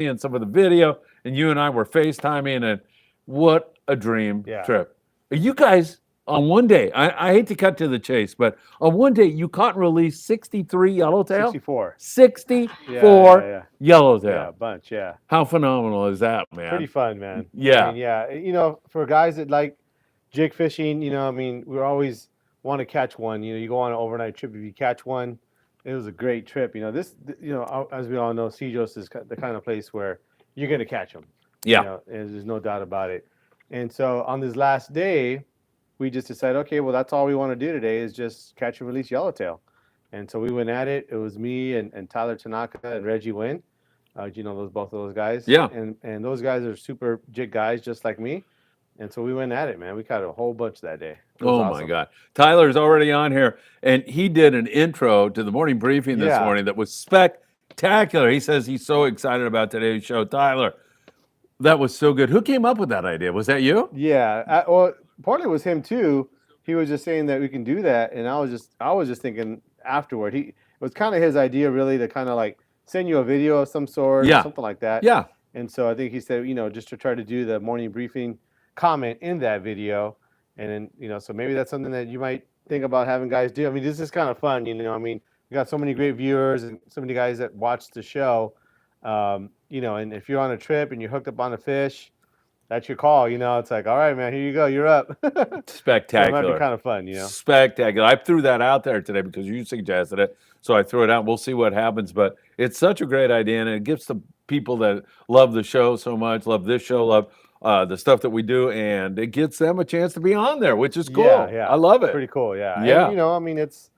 seeing some of the video, and you and I were FaceTiming, and what a dream Yeah. trip. You guys, on one day, I hate to cut to the chase, but on one day, you caught and released 63 yellowtail? 64. Yeah, 64 yeah. Yeah, yellowtail. a bunch, yeah. How phenomenal is that, Pretty man? fun, man. I Yeah. mean, yeah, for guys that like jig fishing, I mean, we always want to catch one. You go on an overnight trip. If you catch one, it was a great trip. As we all know, Cedros is the kind of place where you're going to catch them. Yeah. And there's no doubt about it. And so on this last day, we just decided, okay, well, that's all we want to do today is just catch and release yellowtail. And so we went at it. It was me and Tyler Tanaka and Reggie Wynn. Both of those guys, Yeah. and those guys are super jig guys just like me, and so we went at it, man. We caught a whole bunch that day. It was Oh my awesome. God. Tyler's already on here, and he did an intro to the morning briefing this Yeah, morning that was spectacular. He says he's so excited about today's show. Tyler, that was so good. Who came up with that idea? Was that you? yeah. Well, partly it was him too. He was just saying that we can do that, and I was just thinking afterward. It was kind of his idea, really, to kind of like send you a video of some sort or Yeah. something like that. Yeah. And so I think he said, just to try to do the morning briefing comment in that video. And then, so maybe that's something that you might think about having guys do. I mean, this is kind of fun, I mean, we got so many great viewers and so many guys that watch the show. And if you're on a trip and you're hooked up on a fish, that's your call. It's like, all right, man, here you go, you're up. So it might be Spectacular. kind of fun, Spectacular. I threw that out there today because you suggested it. So I threw it out. We'll see what happens. But it's such a great idea. And it gives the people that love the show so much, love this show, love the stuff that we do. And it gets them a chance to be on there, which is Yeah, cool. yeah. I love Pretty it. cool, yeah. And Yeah. I mean, it's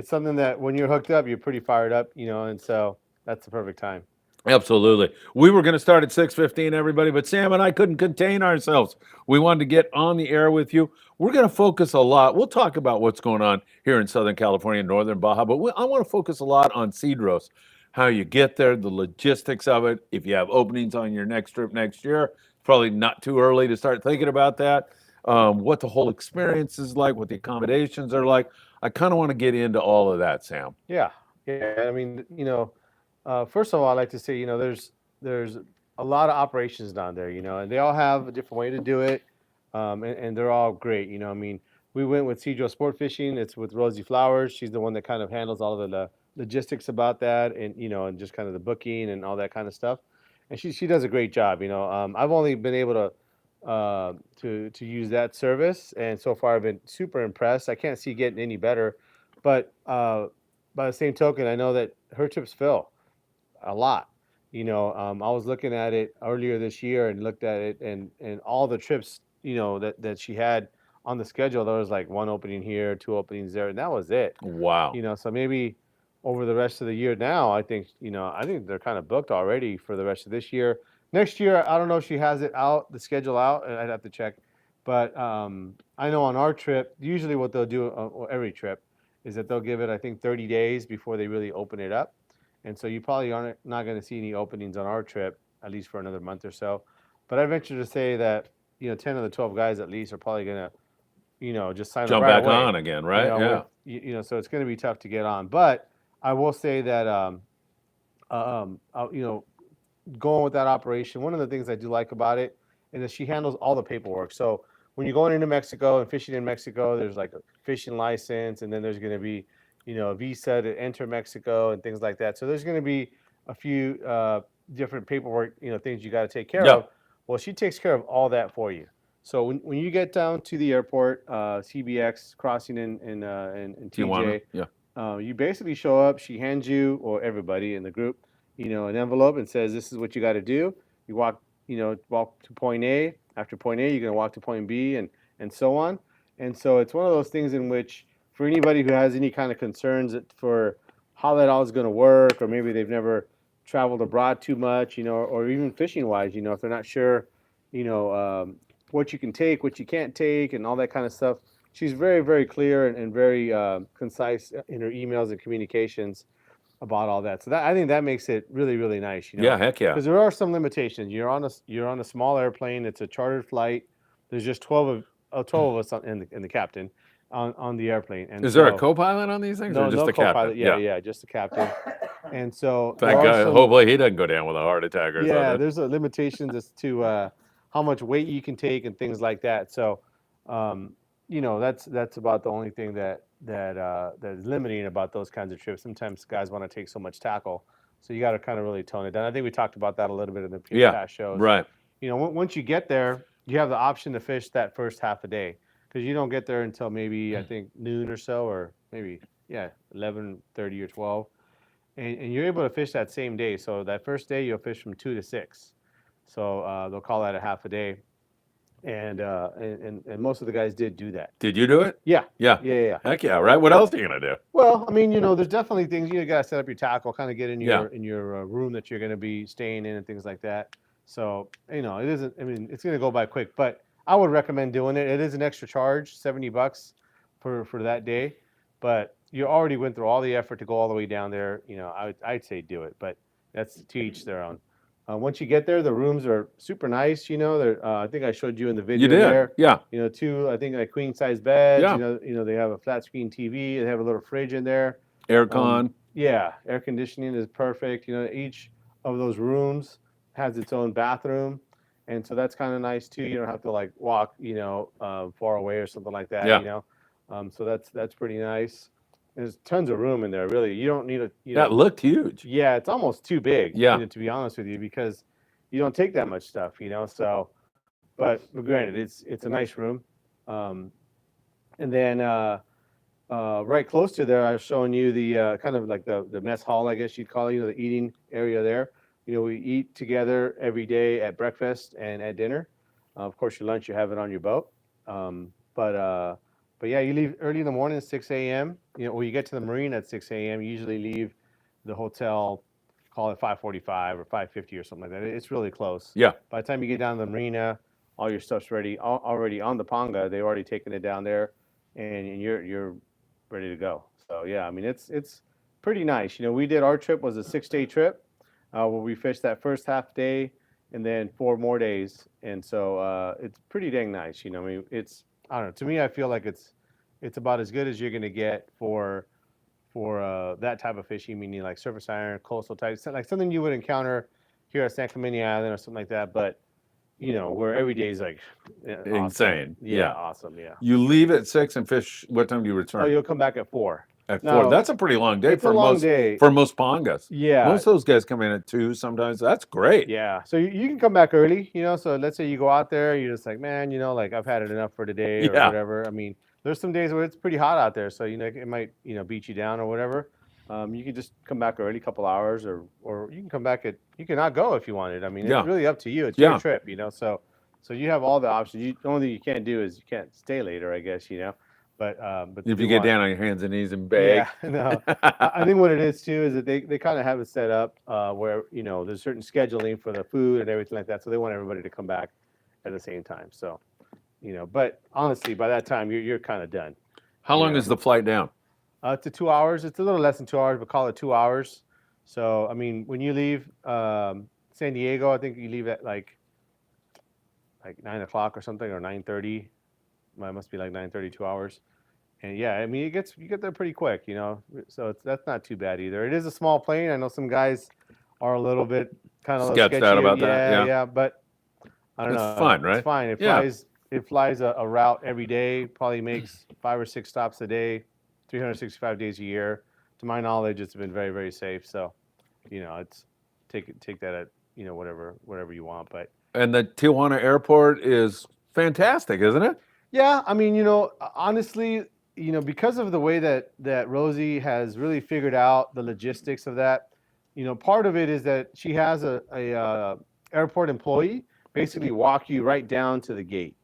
something that when you're hooked up, you're pretty fired up, and so that's the perfect time. Absolutely. We were going to start at 6:15, everybody, but Sam and I couldn't contain ourselves. We wanted to get on the air with you. We're going to focus a lot. We'll talk about what's going on here in Southern California, Northern Baja, but I want to focus a lot on Cedros, how you get there, the logistics of it. If you have openings on your next trip next year, it's probably not too early to start thinking about that. What the whole experience is like, what the accommodations are like. I kind of want to get into all of that, Sam. Yeah, yeah. I mean, first of all, I'd like to say, there's a lot of operations down there, and they all have a different way to do it, and they're all great. I mean, we went with Cedros Sport Fishing. It's with Rosie Flowers. She's the one that kind of handles all of the logistics about that, and and just kind of the booking and all that kind of stuff. And she does a great job. I've only been able to use that service, and so far I've been super impressed. I can't see getting any better, but by the same token, I know that her trips fill a lot. I was looking at it earlier this year and looked at it, and all the trips, that she had on the schedule, there was like one opening here, two openings there, and that was it. Wow. So maybe over the rest of the year now, I think they're kind of booked already for the rest of this year. Next year, I don't know if she has it out, the schedule out, and I'd have to check. But I know on our trip, usually what they'll do every trip is that they'll give it, I think, 30 days before they really open it up. And so you probably aren't not going to see any openings on our trip, at least for another month or so. But I venture to say that 10 of the 12 guys at least are probably going to just sign up Jump right back away. on again, right? Yeah. So it's going to be tough to get on. But I will say that going with that operation, one of the things I do like about it is that she handles all the paperwork. So when you're going into Mexico and fishing in Mexico, there's like a fishing license, and then there's going to be a visa to enter Mexico and things like that. So there's going to be a few different paperwork things you got to take care Yeah. of. Well, she takes care of all that for you. So when you get down to the airport, CBX crossing in Tijuana. TJ, Yeah. you basically show up. She hands you, or everybody in the group, an envelope and says, "This is what you got to do." You walk to point A. After point A, you're going to walk to point B, and so on. And so it's one of those things in which, for anybody who has any kind of concerns for how that all is going to work, or maybe they've never traveled abroad too much, or even fishing wise, if they're not sure, you know, um, what you can take, what you can't take, and all that kind of stuff. She's very, very clear and very concise in her emails and communications about all that. So I think that makes it really, really nice, Yeah. Heck yeah. because there are some limitations. You're on a small airplane. It's a chartered flight. There's just 12 of us in the captain, on the airplane. And Is there a so, co-pilot on these things, no, or just no the captain? co-pilot. Yeah, just the captain. And so there Thank are God. some, Hopefully he doesn't go down with a heart attack or yeah, something. there's a limitations as to how much weight you can take and things like that. So, that's about the only thing that is limiting about those kinds of trips. Sometimes guys want to take so much tackle, so you got to kind of really tone it down. I think we talked about that a little bit in the Yeah, past shows. right. Once you get there, you have the option to fish that first half a day because you don't get there until maybe I think noon or so, or maybe 11:30 or 12, and you're able to fish that same day. So that first day you'll fish from 2 to 6. So they'll call that a half a day, and most of the guys did do that. Did you do it? Yeah, Yeah. yeah. Heck yeah, right? What else are you going to do? Well, I mean, there's definitely things you got to set up your tackle, kind of get in Yeah. your room that you're going to be staying in and things like that. So, it isn't. I mean, it's going to go by quick, but I would recommend doing it. It is an extra charge, $70 for that day, but you already went through all the effort to go all the way down there. I'd say do it, but that's to each their own. Once you get there, the rooms are super nice. I think I showed you in the video You did. there. Yeah. Two, I think, like queen size beds. Yeah. They have a flat screen TV. They have a little fridge in there. Aircon. Yeah, air conditioning is perfect. Each of those rooms has its own bathroom, and so that's kind of nice too. You don't have to like walk, far away or something like that. Yeah. So that's pretty nice. There's tons of room in there. Really, you don't need a. That looked huge. Yeah, it's almost too big. Yeah. To be honest with you, because you don't take that much stuff. So, but granted, it's a nice room. And then right close to there, I was showing you the kind of like the mess hall, I guess you'd call it. The eating area there. We eat together every day at breakfast and at dinner. Of course, your lunch you have it on your boat. But yeah, you leave early in the morning, 6 a.m. When you get to the marina at 6 a.m., you usually leave the hotel, call it 5:45 or 5:50 or something like that. It's really close. Yeah. By the time you get down to the marina, all your stuff's ready, already on the panga. They've already taken it down there, and you're ready to go. So yeah, I mean it's pretty nice. We did our trip was a 6-day trip, where we fished that first half day and then 4 more days, and so it's pretty dang nice. I mean I don't know. To me, I feel like it's about as good as you're going to get for that type of fishing, meaning like surface iron, coastal type, like something you would encounter here at San Clemente Island or something like that. But where every day is like insane. Awesome. Yeah, awesome. Yeah. You leave at 6 and fish. What time do you return? Oh, you'll come back at 4. At No, 4. That's a pretty long day It's a long day. for most pangas. Yeah. Most of those guys come in at 2 sometimes. That's great. Yeah. So you can come back early, So let's say you go out there, you're just like, man, like I've had it enough for today or whatever. I mean, there's some days where it's pretty hot out there, so it might beat you down or whatever. You can just come back early, a couple hours, or you can come back you can not go if you wanted. I mean, it's really up to you. It's your trip, So you have all the options. The only thing you can't do is you can't stay later, I guess, But if you get down on your hands and knees and beg. Yeah, no. I think what it is too is that they kind of have it set up where there's certain scheduling for the food and everything like that, so they want everybody to come back at the same time. So, but honestly, by that time you're kind of done. How long is the flight down? To 2 hours. It's a little less than 2 hours, but call it 2 hours. So I mean, when you leave San Diego, I think you leave at like 9 o'clock or something, or 9:30. It must be like 9:30, 2 hours. And yeah, I mean, you get there pretty quick, So that's not too bad either. It is a small plane. I know some guys are a little bit kind of sketched out about that. Yeah, but I don't know. It's fine, right? It's fine. It flies a route every day. Probably makes 5 or 6 stops a day, 365 days a year. To my knowledge, it's been very, very safe. So, it's take that at whatever you want. But and the Tijuana airport is fantastic, isn't it? Yeah, I mean, honestly, because of the way that Rosie has really figured out the logistics of that, part of it is that she has a airport employee basically walk you right down to the gate,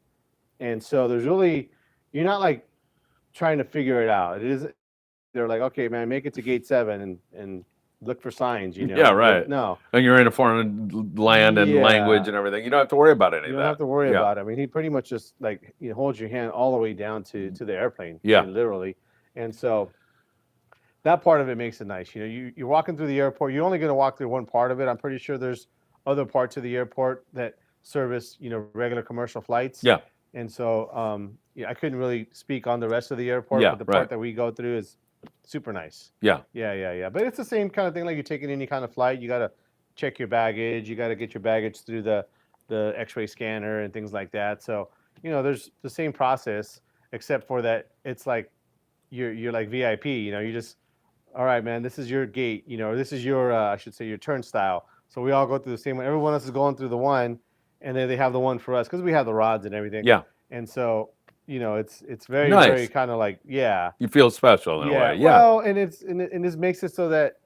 and so you're not like trying to figure it out. They're like, okay, man, make it to gate 7 and look for signs. Yeah, right. But no, and you're in a foreign land and language and everything. You don't have to worry about any of that. You don't have to worry about it. I mean, he pretty much just like holds your hand all the way down to the airplane. Yeah, literally. And so that part of it makes it nice. You're walking through the airport. You're only going to walk through one part of it. I'm pretty sure there's other parts of the airport that service regular commercial flights. Yeah. And so, yeah, I couldn't really speak on the rest of the airport, Yeah, but the right. part that we go through is super nice. Yeah. Yeah. But it's the same kind of thing like you're taking any kind of flight. You got to check your baggage. You got to get your baggage through the X-ray scanner and things like that. So, there's the same process, except for that it's like you're like VIP. You just, all right, man, this is your gate. This is your I should say your turnstile. So we all go through the same one. Everyone else is going through the one, and then they have the one for us because we have the rods and everything. Yeah. And so, it's very, very Nice. kind of like, yeah. You feel special in a Yeah, way. Yeah. well, and this makes it so that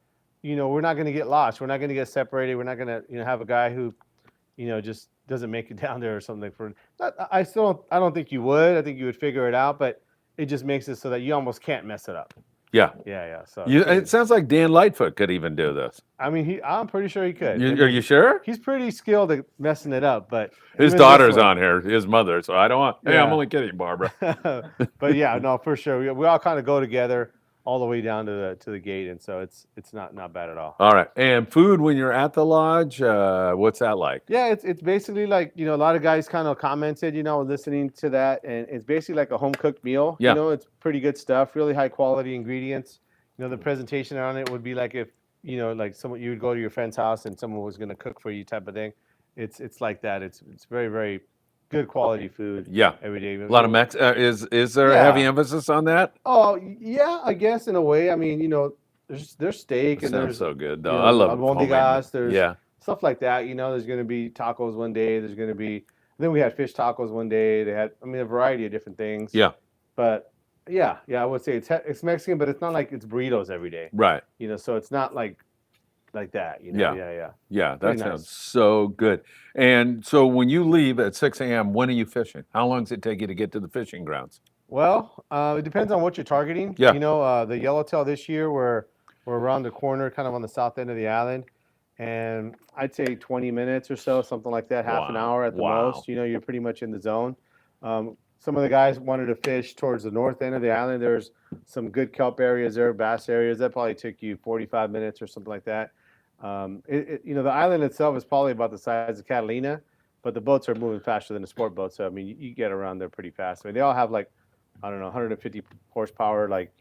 we're not going to get lost. We're not going to get separated. We're not going to have a guy who just doesn't make it down there or something. I don't think you would. I think you would figure it out, but it just makes it so that you almost can't mess it up. Yeah. Yeah. So It sounds like Dan Lightfoot could even do this. I mean, I'm pretty sure he could. Are you sure? He's pretty skilled at messing it up, but His even this daughter's one- on here, his mother. So I don't want. Hey, I'm Yeah. only kidding, Barbara. But yeah, no, for sure. We all kind of go together all the way down to the gate, and so it's not bad at all. All right. And food when you're at the lodge, what's that like? Yeah, it's basically like a lot of guys kind of commented, listening to that, and it's basically like a home cooked meal. Yeah. It's pretty good stuff, really high quality ingredients. The presentation on it would be like if like someone you would go to your friend's house and someone was going to cook for you type of thing. It's like that. It's very, very good quality food. Yeah. Every day. A lot of Mex. Is there a heavy emphasis on that? Oh yeah, I guess in a way. I mean, there's steak and Sounds there's so good though. I love albondigas. There's Yeah. stuff like that. There's going to be tacos one day. There's going to be. Then we had fish tacos one day. They had, a variety of different things. Yeah. But yeah, I would say it's Mexican, but it's not like it's burritos every day. Right. So it's not like that. Yeah. Yeah, that Pretty sounds nice. so good. And so when you leave at 6 a.m., when are you fishing? How long does it take you to get to the fishing grounds? Well, it depends on what you're targeting. Yeah. The yellowtail this year, we're around the corner, kind of on the south end of the island, and I'd say 20 minutes or so, something like that, half an Wow. hour at the Wow. most. You're pretty much in the zone. Some of the guys wanted to fish towards the north end of the island. There's some good kelp areas there, bass areas. That probably took you 45 minutes or something like that. The island itself is probably about the size of Catalina, but the boats are moving faster than the sport boats. So, I mean, you get around there pretty fast. I mean, they all have like, I don't know, 150 horsepower, like,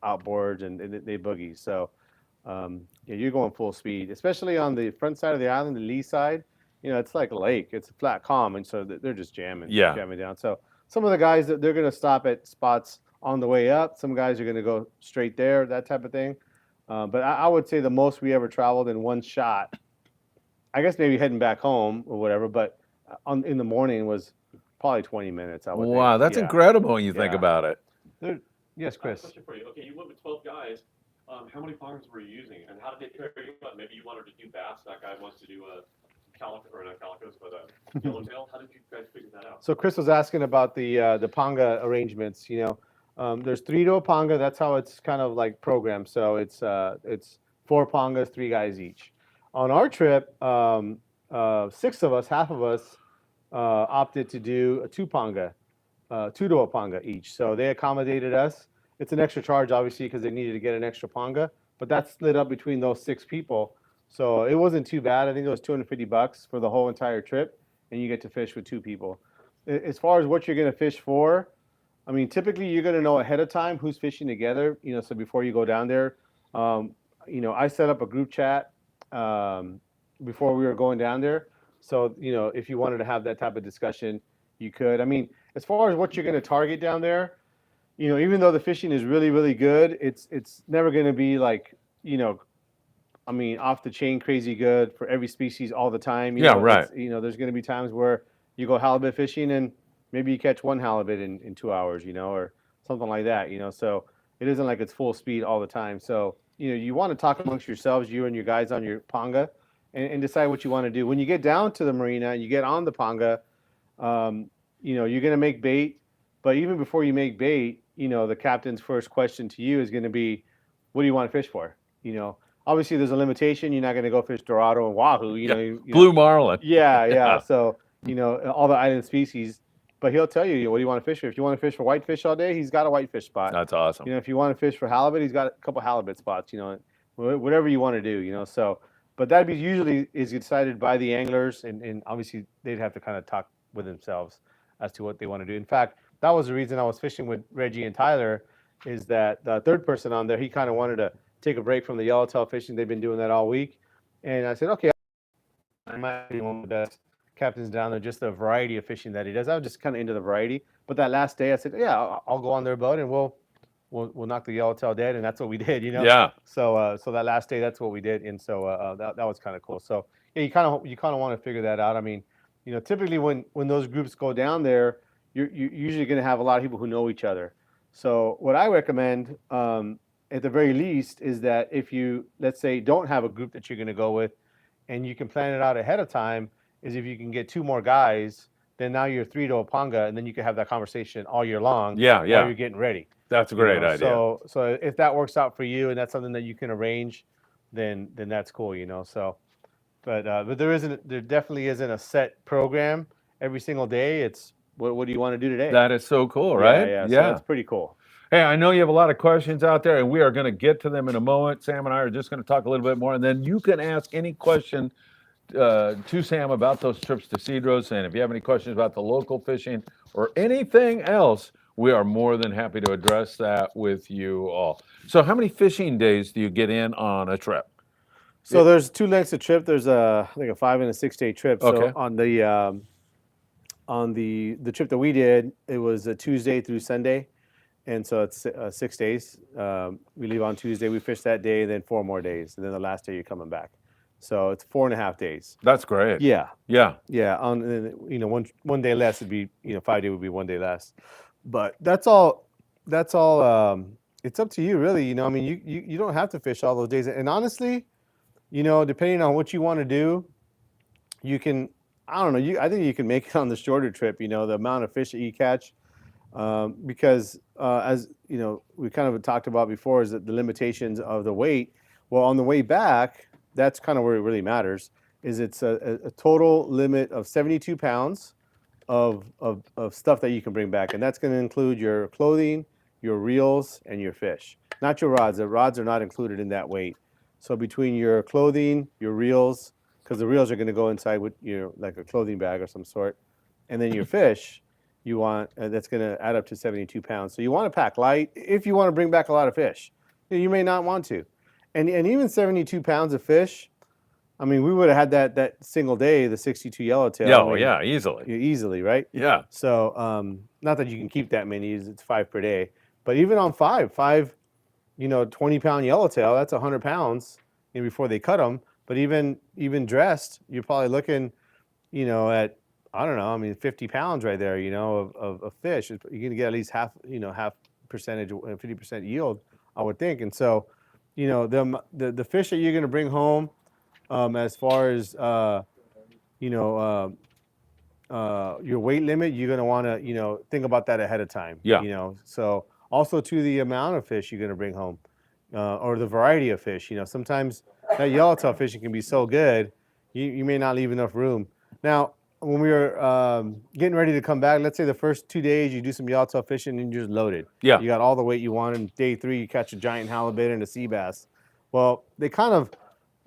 outboards and they boogie. So, yeah, you're going full speed, especially on the front side of the island, the lee side. It's like a lake. It's a flat calm, and so they're just jamming down. So some of the guys, they're going to stop at spots on the way up. Some guys are going to go straight there, that type of thing. But I would say the most we ever traveled in one shot, I guess maybe heading back home or whatever, but in the morning was probably 20 minutes. I would think. Wow, that's Yeah. incredible when you think Yeah. about it. Yes, Chris. Question for you. Okay, you went with 12 guys. How many pongs were you using, and how did they pair you up? Maybe you wanted to do bass. That guy wants to do a calico, or not calicos, but a yellowtail. How did you guys figure that out? So Chris was asking about the panga arrangements. There's 3 to a panga. That's how it's kind of like programmed. So it's 4 pangas, 3 guys each. On our trip, 6 of us, half of us, opted to do a 2 panga, 2 to a panga each. So they accommodated us. It's an extra charge, obviously, because they needed to get an extra panga, but that's split up between those 6 people. So it wasn't too bad. I think it was $250 for the whole entire trip, and you get to fish with 2 people. As far as what you're going to fish for, I mean, typically you're going to know ahead of time who's fishing together. So before you go down there, I set up a group chat before we were going down there. So if you wanted to have that type of discussion, you could. I mean, as far as what you're going to target down there, even though the fishing is really, really good, it's never going to be like off the chain crazy good for every species all the time. Yeah, right. There's going to be times where you go halibut fishing and maybe you catch 1 halibut in 2 hours, or something like that, So it isn't like it's full speed all the time. So, you want to talk amongst yourselves, you and your guys on your panga, and decide what you want to do. When you get down to the marina and you get on the panga, you're going to make bait. But even before you make bait, the captain's first question to you is going to be, what do you want to fish for? Obviously there's a limitation. You're not going to go fish Dorado and Wahoo, Blue marlin. Yeah. So, all the island species, but he'll tell you, what do you want to fish for? If you want to fish for whitefish all day, he's got a whitefish spot. That's awesome. If you want to fish for halibut, he's got a couple halibut spots, whatever you want to do, so, but that'd be usually is decided by the anglers, and obviously they'd have to kind of talk with themselves. as to what they want to do. In fact, that was the reason I was fishing with Reggie and Tyler, is that the third person on there, he kind of wanted to take a break from the yellowtail fishing. They've been doing that all week. And I said, okay, I might be one of the best captains down there, just the variety of fishing that he does. I was just kind of into the variety. But that last day, I said, yeah, I'll go on their boat and we'll knock the yellowtail dead, and that's what we did, you know. Yeah. So so that last day, that's what we did, and so that was kind of cool. So yeah, you kind of want to figure that out. I mean, you know, typically when those groups go down there, you're usually going to have a lot of people who know each other. So what I recommend, at the very least, is that if you, let's say, don't have a group that you're going to go with, and you can plan it out ahead of time, is if you can get 2 more guys, then now you're 3 to a panga, and then you can have that conversation all year long. Yeah, while yeah. you're getting ready. That's a great idea. So if that works out for you and that's something that you can arrange, then that's cool, you know. So, but there definitely isn't a set program every single day. It's what do you want to do today? That is so cool, right? Yeah. So that's pretty cool. Hey, I know you have a lot of questions out there, and we are going to get to them in a moment. Sam and I are just going to talk a little bit more, and then you can ask any question to Sam about those trips to Cedros. And if you have any questions about the local fishing or anything else, we are more than happy to address that with you all. So how many fishing days do you get in on a trip? So there's 2 lengths of trip. There's I think a 5 and a 6 day trip. Okay. So on the trip that we did, it was a Tuesday through Sunday, and so it's 6 days. We leave on Tuesday, we fish that day, then 4 more days, and then the last day you're coming back. So it's 4.5 days. That's great. Yeah. Yeah. You know, one day less would be, you know, 5 days would be 1 day less. But that's all. It's up to you, really. You know, I mean, you don't have to fish all those days. And honestly, you know, depending on what you want to do, you can. I don't know. I think you can make it on the shorter trip. You know, the amount of fish that you catch, because as you know, we kind of talked about before, is that the limitations of the weight. Well, on the way back, that's kind of where it really matters. Is it's a total limit of 72 pounds. Of stuff that you can bring back, and that's going to include your clothing, your reels, and your fish. Not your rods. The rods are not included in that weight. So between your clothing, your reels, because the reels are going to go inside with your like a clothing bag or some sort, and then your fish, you want that's going to add up to 72 pounds. So you want to pack light if you want to bring back a lot of fish. You may not want to, and even 72 pounds of fish. I mean, we would have had that single day, the 62 yellowtail. Yeah, I mean, yeah, easily. Easily, right? Yeah. So, not that you can keep that many, it's 5 per day. But even on five, you know, 20-pound yellowtail, that's 100 pounds, you know, before they cut them. But even dressed, you're probably looking, you know, at, I don't know, I mean, 50 pounds right there, you know, of fish. You're going to get at least half percentage, 50% yield, I would think. And so, you know, the fish that you're going to bring home, as far as you know, your weight limit, you're going to want to, you know, think about that ahead of time. Yeah. You know, so also to the amount of fish you're going to bring home, or the variety of fish. You know, sometimes that yellowtail fishing can be so good, you may not leave enough room. Now, when we were getting ready to come back, let's say the first 2 days you do some yellowtail fishing and you're just loaded. Yeah. You got all the weight you want. And day 3, you catch a giant halibut and a sea bass. Well, they kind of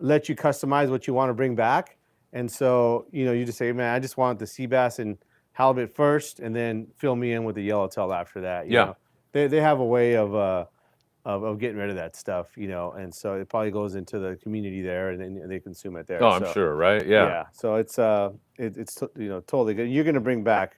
let you customize what you want to bring back. And so, you know, you just say, man, I just want the sea bass and halibut first, and then fill me in with the yellowtail after that. You know? They have a way of getting rid of that stuff, you know, and so it probably goes into the community there, and then they consume it there. Oh, I'm sure, right? Yeah. Yeah. So it's you know, totally good. You're gonna bring back,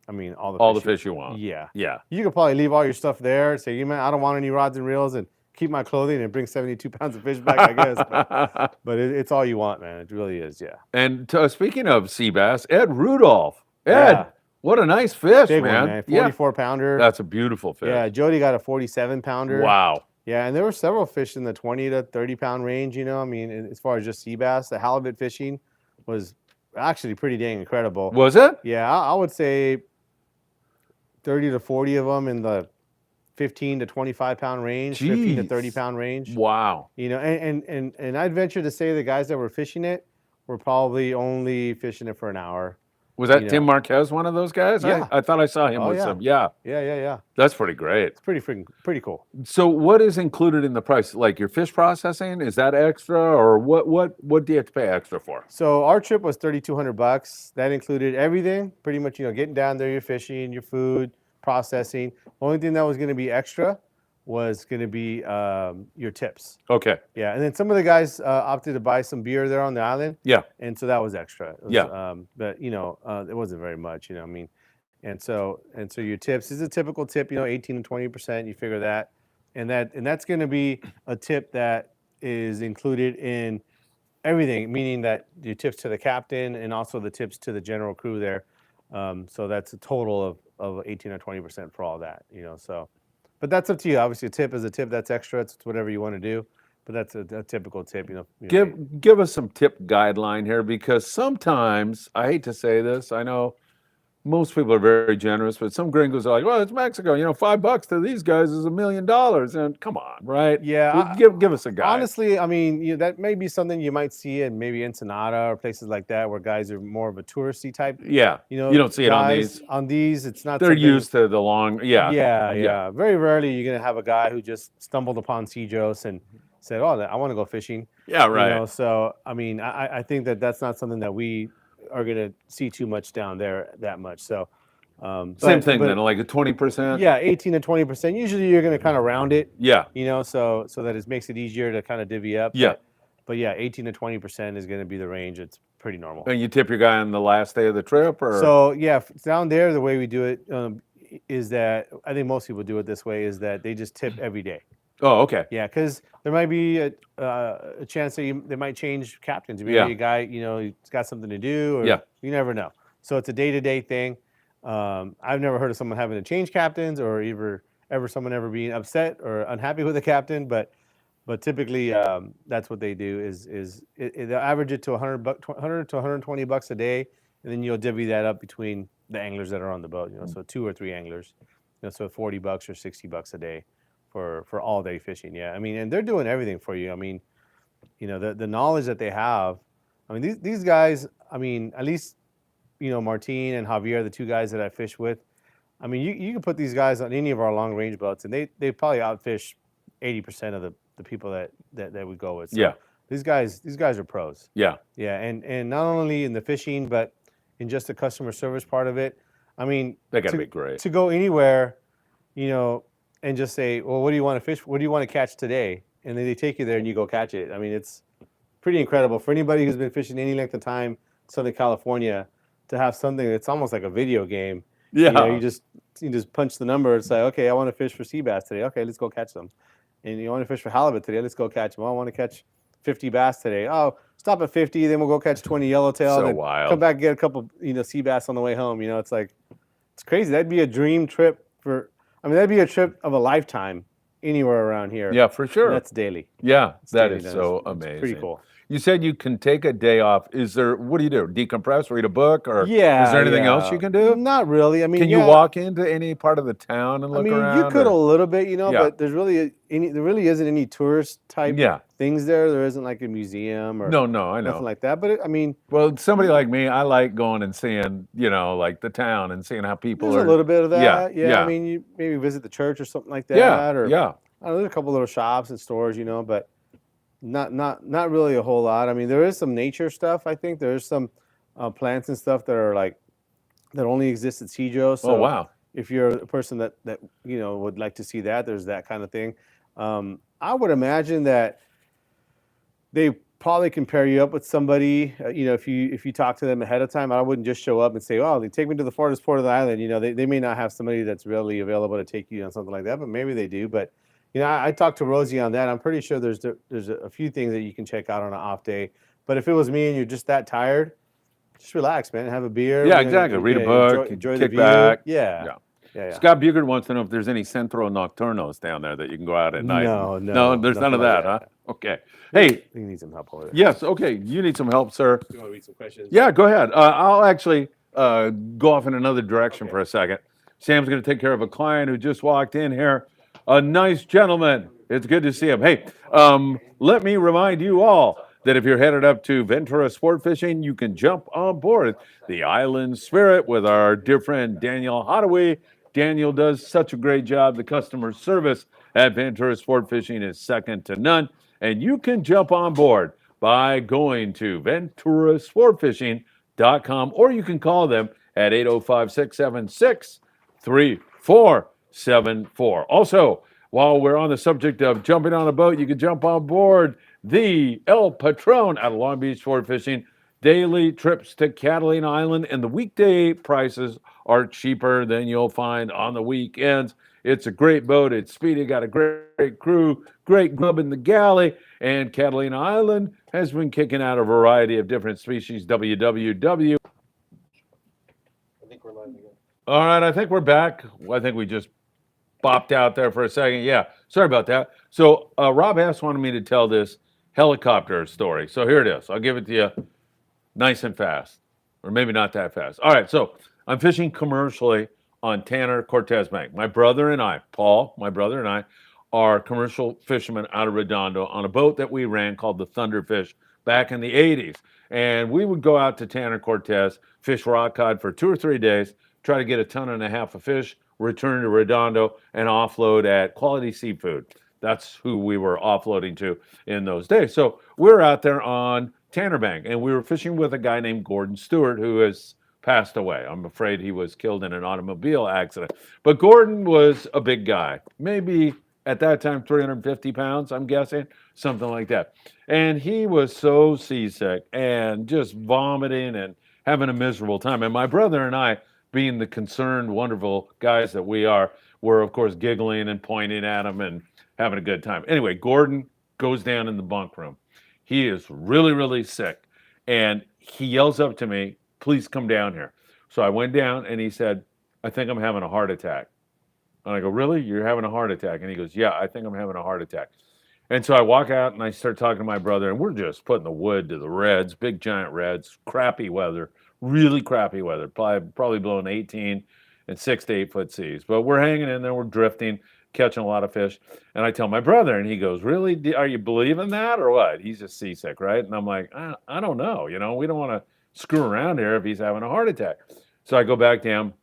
I mean, all the fish you want. Yeah. Yeah. You could probably leave all your stuff there. Say, you man, I don't want any rods and reels, and keep my clothing and bring 72 pounds of fish back, I guess. But it's all you want, man. It really is, yeah. And speaking of sea bass, Ed Rudolph. Ed, Yeah. what a nice fish, Big man. one, man. 44 pounder. That's a beautiful fish. Yeah, Jody got a 47 pounder. Wow. Yeah, and there were several fish in the 20 to 30 pound range, you know. I mean, as far as just sea bass, the halibut fishing was actually pretty dang incredible. Was it? Yeah, I would say 30 to 40 of them in the 15 to 25 pound range, 15 to 30 pound range. Wow. You know, and I'd venture to say the guys that were fishing it were probably only fishing it for an hour. Was that you Tim know. Marquez, one of those guys? Yeah. I thought I saw him Oh, with yeah. some. Yeah, Yeah. that's pretty great. It's pretty cool. So what is included in the price? Like your fish processing, is that extra, or what do you have to pay extra for? So our trip was $3,200. That included everything, pretty much, getting down there, your fishing, your food, processing. Only thing that was going to be extra was going to be your tips. Okay. Yeah, and then some of the guys opted to buy some beer there on the island. Yeah. And so that was extra. It was, Yeah. but it wasn't very much. I mean, and so your tips is a typical tip. 18 to 20%. You figure that, and that's going to be a tip that is included in everything, meaning that your tips to the captain and also the tips to the general crew there. So that's a total of 18 or 20% for all that. So. But that's up to you. Obviously, a tip is a tip. That's extra. It's whatever you want to do. But that's a typical tip. Give us some tip guideline here, because sometimes, I hate to say this, I know most people are very generous, but some gringos are like, well, it's Mexico. $5 to these guys is $1 million. And come on, right? Yeah. Give us a guide. Honestly, I mean, that may be something you might see in maybe Ensenada or places like that where guys are more of a touristy type. Yeah. You don't see it on guys, these. On these, it's not. They're something- used to the long. Yeah. Yeah. Very rarely you're gonna have a guy who just stumbled upon Cedros and said, "Oh, I want to go fishing." Yeah. Right. So I mean, I think that's not something that we are gonna see too much down there that much. So. Same thing then, like a 20%. Yeah, 18 to 20%. Usually you're going to kind of round it. Yeah. So that it makes it easier to kind of divvy up. Yeah. But yeah, 18 to 20% is going to be the range. It's pretty normal. And you tip your guy on the last day of the trip, or? So yeah, down there the way we do it is that I think most people do it this way, is that they just tip every day. Oh, okay. Yeah, because there might be a chance that they might change captains. Maybe a guy, he's got something to do, or you never know. So it's a day-to-day thing. I've never heard of someone having to change captains, or someone ever being upset or unhappy with a captain, but typically that's what they do is they'll average it to $100 to $120 a day, and then you'll divvy that up between the anglers that are on the boat. So 2 or 3 anglers, so $40 or $60 a day for all day fishing. Yeah, I mean, and they're doing everything for you. I mean, the knowledge that they have. I mean, these guys. I mean, at least. Martin and Javier, the 2 guys that I fish with. I mean, you can put these guys on any of our long range boats, and they probably outfish 80% of the people that we go with. So yeah. These guys are pros. Yeah. Yeah, and not only in the fishing, but in just the customer service part of it. I mean, they gotta be great to go anywhere, and just say, well, what do you want to fish? What do you want to catch today? And then they take you there and you go catch it. I mean, it's pretty incredible for anybody who's been fishing any length of time, Southern California. To have something that's almost like a video game. Yeah. You just punch the number and say, okay, I want to fish for sea bass today. Okay, let's go catch them. And you want to fish for halibut today? Let's go catch them. I want to catch 50 bass today. Oh, stop at 50, then we'll go catch 20 yellowtail. So and wild. Come back and get a couple, sea bass on the way home. It's like, it's crazy. That'd be a dream trip that'd be a trip of a lifetime anywhere around here. Yeah, for sure. And that's daily. Yeah, that daily. is so amazing. It's pretty cool. You said you can take a day off. What do you do? Decompress, read a book, or yeah, is there anything else you can do? Not really. I mean, can you walk into any part of the town and look around? You could a little bit, but there really isn't any tourist type things there. There isn't like a museum or no, I know nothing like that. But well, somebody like me, I like going and seeing, like the town and seeing how people there's are. a little bit of that. Yeah. I mean, you maybe visit the church or something like that. Or, I don't know, there's a couple little shops and stores, but. Not really a whole lot. I mean, there is some nature stuff. I think there's some plants and stuff that are that only exist at Cedros. So oh wow! If you're a person that would like to see that, there's that kind of thing. I would imagine that they probably can pair you up with somebody. If you talk to them ahead of time, I wouldn't just show up and say, "Oh, they take me to the farthest port of the island." They may not have somebody that's readily available to take you on something like that, but maybe they do. But I talked to Rosie on that. I'm pretty sure there's a few things that you can check out on an off day. But if it was me and you're just that tired, just relax, man. Have a beer. Yeah, exactly. Read a book. Enjoy kick the view. back. Yeah. Scott Bugert wants to know if there's any Centro Nocturnos down there that you can go out at night. No, there's none of that, huh? Okay. Hey, Hey. you need some help over there. Yes. Okay. You need some help, sir. You want to read some questions? Yeah, go ahead. I'll actually go off in another direction for a second. Sam's going to take care of a client who just walked in here. A nice gentleman. It's good to see him. Hey, let me remind you all that if you're headed up to Ventura Sport Fishing, you can jump on board the Island Spirit with our dear friend Daniel Hadaway. Daniel does such a great job. The customer service at Ventura Sport Fishing is second to none. And you can jump on board by going to venturasportfishing.com, or you can call them at 805-676-3474. Also, while we're on the subject of jumping on a boat, you can jump on board the El Patron out of Long Beach Sport Fishing. Daily trips to Catalina Island, and the weekday prices are cheaper than you'll find on the weekends. It's a great boat. It's speedy, got a great crew, great grub in the galley, and Catalina Island has been kicking out a variety of different species. WWW. I think we're live again. All right, I think we're back. I think we just bopped out there for a second. Yeah, sorry about that. So Rob Hess wanted me to tell this helicopter story. So here it is. I'll give it to you nice and fast, or maybe not that fast. All right, so I'm fishing commercially on Tanner Cortez Bank. My brother and I, Paul, my brother and I, are commercial fishermen out of Redondo on a boat that we ran called the Thunderfish back in the 80s. And we would go out to Tanner Cortez, fish rock cod for 2 or 3 days, try to get a ton and a half of fish, return to Redondo, and offload at Quality Seafood. That's who we were offloading to in those days. So we're out there on Tanner Bank, and we were fishing with a guy named Gordon Stewart, who has passed away. I'm afraid he was killed in an automobile accident. But Gordon was a big guy, maybe at that time 350 pounds, I'm guessing, something like that. And he was so seasick and just vomiting and having a miserable time. And my brother and I, being the concerned, wonderful guys that we are, were of course giggling and pointing at him and having a good time. Anyway, Gordon goes down in the bunk room. He is really, really sick. And he yells up to me, please come down here. So I went down and he said, I think I'm having a heart attack. And I go, really? You're having a heart attack? And he goes, yeah, I think I'm having a heart attack. And so I walk out and I start talking to my brother, and we're just putting the wood to the reds, big giant reds, crappy weather, really crappy weather, probably blowing 18 and 6 to 8 foot seas. But we're hanging in there, we're drifting, catching a lot of fish. And I tell my brother, and he goes, really? Are you believing that or what? He's just seasick, right? And I'm like, I don't know. You know, we don't want to screw around here if he's having a heart attack. So I go back to him.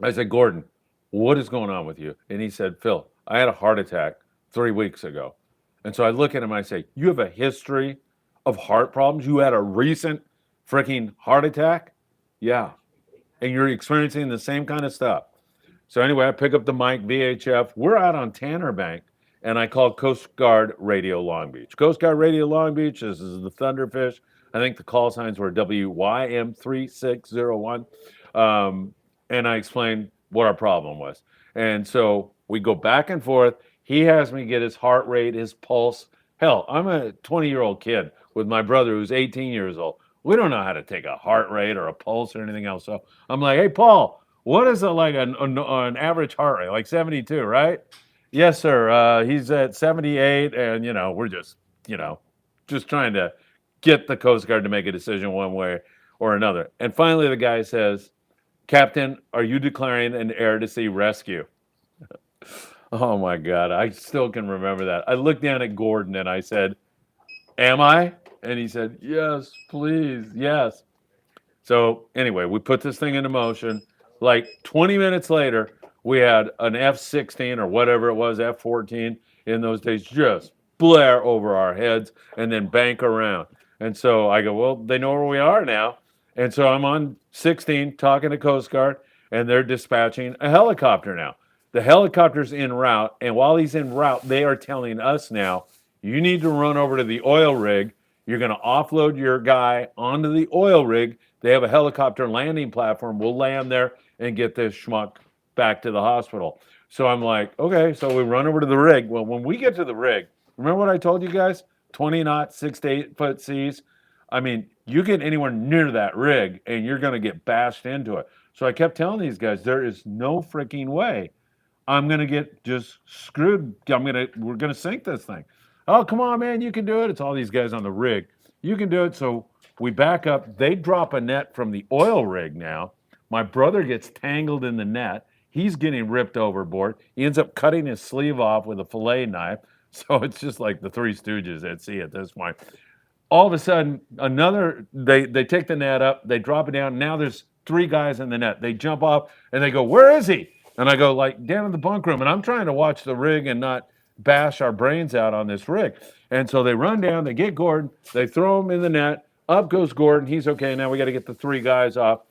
I said, Gordon, what is going on with you? And he said, Phil, I had a heart attack 3 weeks ago. And so I look at him and I say, you have a history of heart problems? You had a recent freaking heart attack? Yeah. And you're experiencing the same kind of stuff. So anyway, I pick up the mic, VHF. We're out on Tanner Bank, and I call Coast Guard Radio Long Beach. Coast Guard Radio Long Beach, this is the Thunderfish. I think the call signs were WYM3601. And I explained what our problem was. And so we go back and forth. He has me get his heart rate, his pulse. Hell, I'm a 20-year-old kid with my brother who's 18 years old. We don't know how to take a heart rate or a pulse or anything else. So I'm like, hey, Paul, what is an average heart rate? Like 72, right? Yes, sir. He's at 78, and, we're just trying to get the Coast Guard to make a decision one way or another. And finally, the guy says, Captain, are you declaring an air to sea rescue? Oh, my God. I still can remember that. I looked down at Gordon, and I said, am I? And he said, yes, please, yes. So anyway, we put this thing into motion. Like 20 minutes later, we had an F-16 or whatever it was, F-14 in those days, just blare over our heads and then bank around. And so I go, well, they know where we are now. And so I'm on 16 talking to Coast Guard, and they're dispatching a helicopter now. The helicopter's en route, and while he's en route, they are telling us now, you need to run over to the oil rig. You're going to offload your guy onto the oil rig. They have a helicopter landing platform. We'll land there and get this schmuck back to the hospital. So I'm like, okay, so we run over to the rig. Well, when we get to the rig, remember what I told you guys? 20 knots, 6 to 8 foot seas. I mean, you get anywhere near that rig and you're going to get bashed into it. So I kept telling these guys, there is no freaking way I'm going to get just screwed. We're going to sink this thing. Oh, come on, man, you can do it. It's all these guys on the rig. You can do it. So we back up. They drop a net from the oil rig now. My brother gets tangled in the net. He's getting ripped overboard. He ends up cutting his sleeve off with a fillet knife. So it's just like the Three Stooges at sea at this point. all of a sudden, they take the net up, they drop it down. Now there's 3 guys in the net. They jump off and they go, "Where is he?" And I go, like, down in the bunk room. And I'm trying to watch the rig and not bash our brains out on this rig. And so they run down, they get Gordon, they throw him in the net. Up goes Gordon. He's okay. Now we got to get the 3 guys off.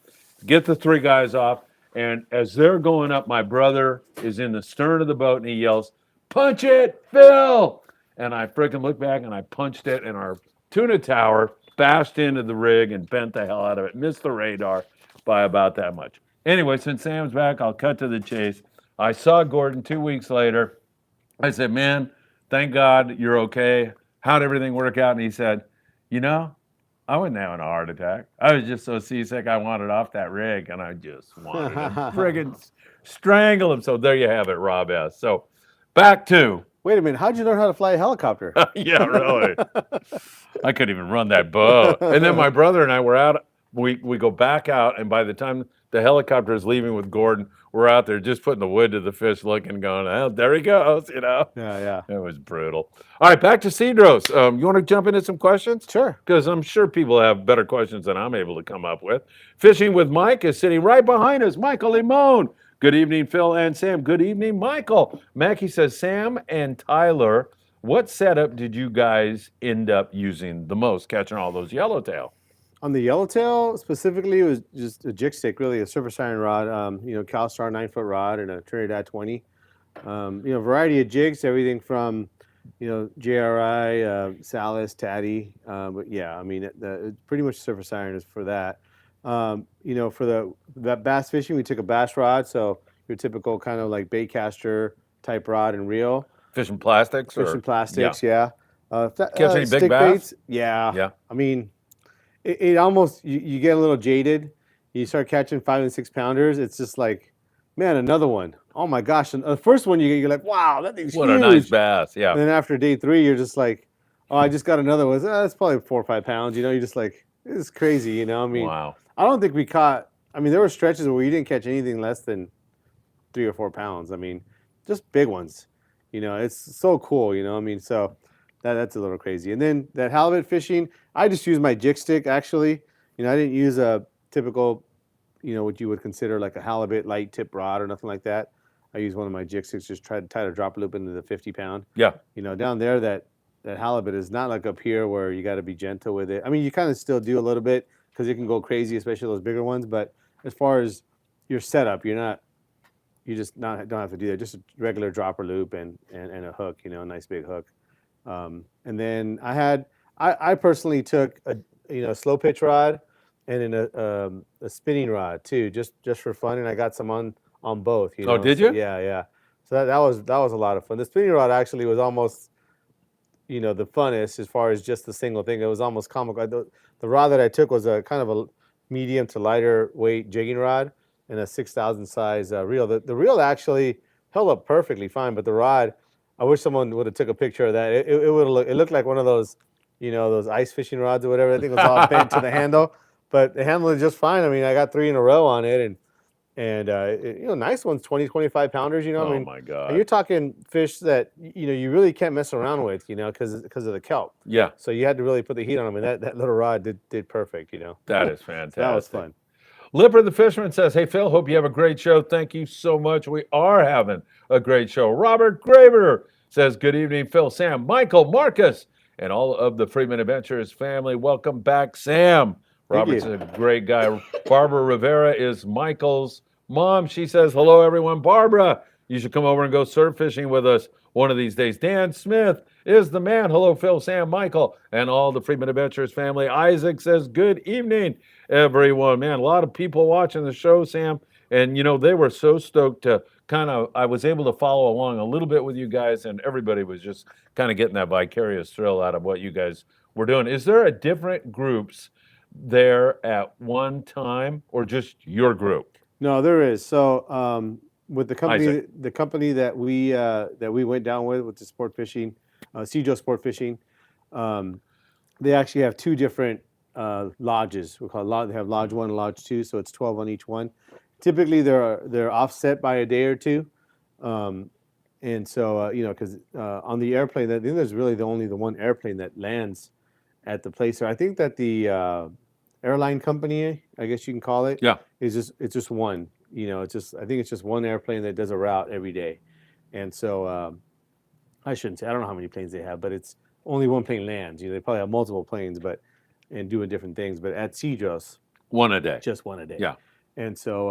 Get the 3 guys off. And as they're going up, my brother is in the stern of the boat and he yells, "Punch it, Phil!" And I freaking look back and I punched it, and our tuna tower bashed into the rig and bent the hell out of it. Missed the radar by about that much. Anyway, since Sam's back, I'll cut to the chase. I saw Gordon 2 weeks later. I said, "Man, thank God you're okay. How'd everything work out?" And he said, "You know, I wasn't having a heart attack. I was just so seasick I wanted off that rig, and I just wanted to friggin' strangle him." So there you have it, Rob S. So back to Wait a minute. How'd you learn how to fly a helicopter? yeah, really. I couldn't even run that boat. And then my brother and I were out. We go back out, and by the time the helicopter is leaving with Gordon, we're out there just putting the wood to the fish, looking, going, "Oh, there he goes," you know. Yeah. It was brutal. All right, back to Cedros. You want to jump into some questions? Sure. Because I'm sure people have better questions than I'm able to come up with. Fishing with Mike is sitting right behind us. Michael Limon. Good evening, Phil and Sam. Good evening, Michael. Mackie says, "Sam and Tyler, what setup did you guys end up using the most, catching all those yellowtail?" On the yellowtail specifically, it was just a jig stick, really, a surface iron rod, CalStar 9-foot rod and a Trinidad 20. Variety of jigs, everything from, JRI, Salis, Tatty. But yeah, I mean, it's pretty much surface iron is for that. For that bass fishing, we took a bass rod, so your typical kind of like baitcaster type rod and reel. Fishing plastics? Fishing plastics, yeah. Catch any big stick bass? baits, yeah. Yeah. I mean, it almost, you get a little jaded. You start catching 5 and 6 pounders. It's just like, man, another one. Oh my gosh. And the first one you get, you're like, wow, that thing's What huge. a nice bass, yeah. And then after day 3, you're just like, oh, I just got another one. That's probably 4 or 5 pounds. You're just like, this is crazy, I mean, Wow. I don't think we caught, there were stretches where we didn't catch anything less than 3 or 4 pounds. I mean, just big ones. It's so cool, so that's a little crazy. And then that halibut fishing, I just used my jig stick, actually. I didn't use a typical, what you would consider like a halibut light tip rod or nothing like that. I used one of my jig sticks, just tried to tie a drop loop into the 50-pound. Yeah. Down there, that halibut is not like up here where you got to be gentle with it. I mean, you kind of still do a little bit because it can go crazy, especially those bigger ones. But as far as your setup, you just don't have to do that. Just a regular dropper loop and a hook, a nice big hook. And then I personally took a slow pitch rod and then a spinning rod too, just for fun. And I got some on both. Oh, did you? Yeah. So that was a lot of fun. The spinning rod actually was almost, the funnest as far as just the single thing. It was almost comical. The rod that I took was a kind of a medium to lighter weight jigging rod and a 6,000 size reel. The reel actually held up perfectly fine, but the rod, I wish someone would have took a picture of that. It looked like one of those, those ice fishing rods or whatever. I think it was all bent to the handle, but the handle is just fine. I mean, I got 3 in a row on it, and nice ones, 20, 25 pounders. Oh my God! And you're talking fish that you really can't mess around with, because of the kelp. Yeah. So you had to really put the heat on them, and that little rod did perfect. That is fantastic. That was fun. Lipper the Fisherman says, "Hey Phil, hope you have a great show. Thank you so much. We are having a great show." Robert Graver says, "Good evening, Phil, Sam, Michael, Marcus, and all of the Friedman Adventures family. Welcome back, Sam." Robert's a great guy. Barbara Rivera is Michael's mom. She says, "Hello, everyone. Barbara, you should come over and go surf fishing with us one of these days." Dan Smith is the man. Hello, Phil, Sam, Michael, and all the Friedman Adventures family. Isaac says, "Good evening, everyone." Man, a lot of people watching the show, Sam. And, they were so stoked to I was able to follow along a little bit with you guys, and everybody was just kind of getting that vicarious thrill out of what you guys were doing. Is there a different groups there at one time, or just your group? No, there is. So with the company that we went down with the sport fishing, Cedros Sportfishing, they actually have 2 different lodges. We call they have Lodge 1 and Lodge 2, so it's 12 on each one. Typically, they're offset by a day or 2, and so because on the airplane, I think there's really only the one airplane that lands at the place. So I think that the airline company, I guess you can call it, Yeah. it's just one. I think it's just one airplane that does a route every day, and so I shouldn't say I don't know how many planes they have, but it's only one plane lands. They probably have multiple planes, and doing different things. But at Cedros, One a day. just one a day. Yeah. And so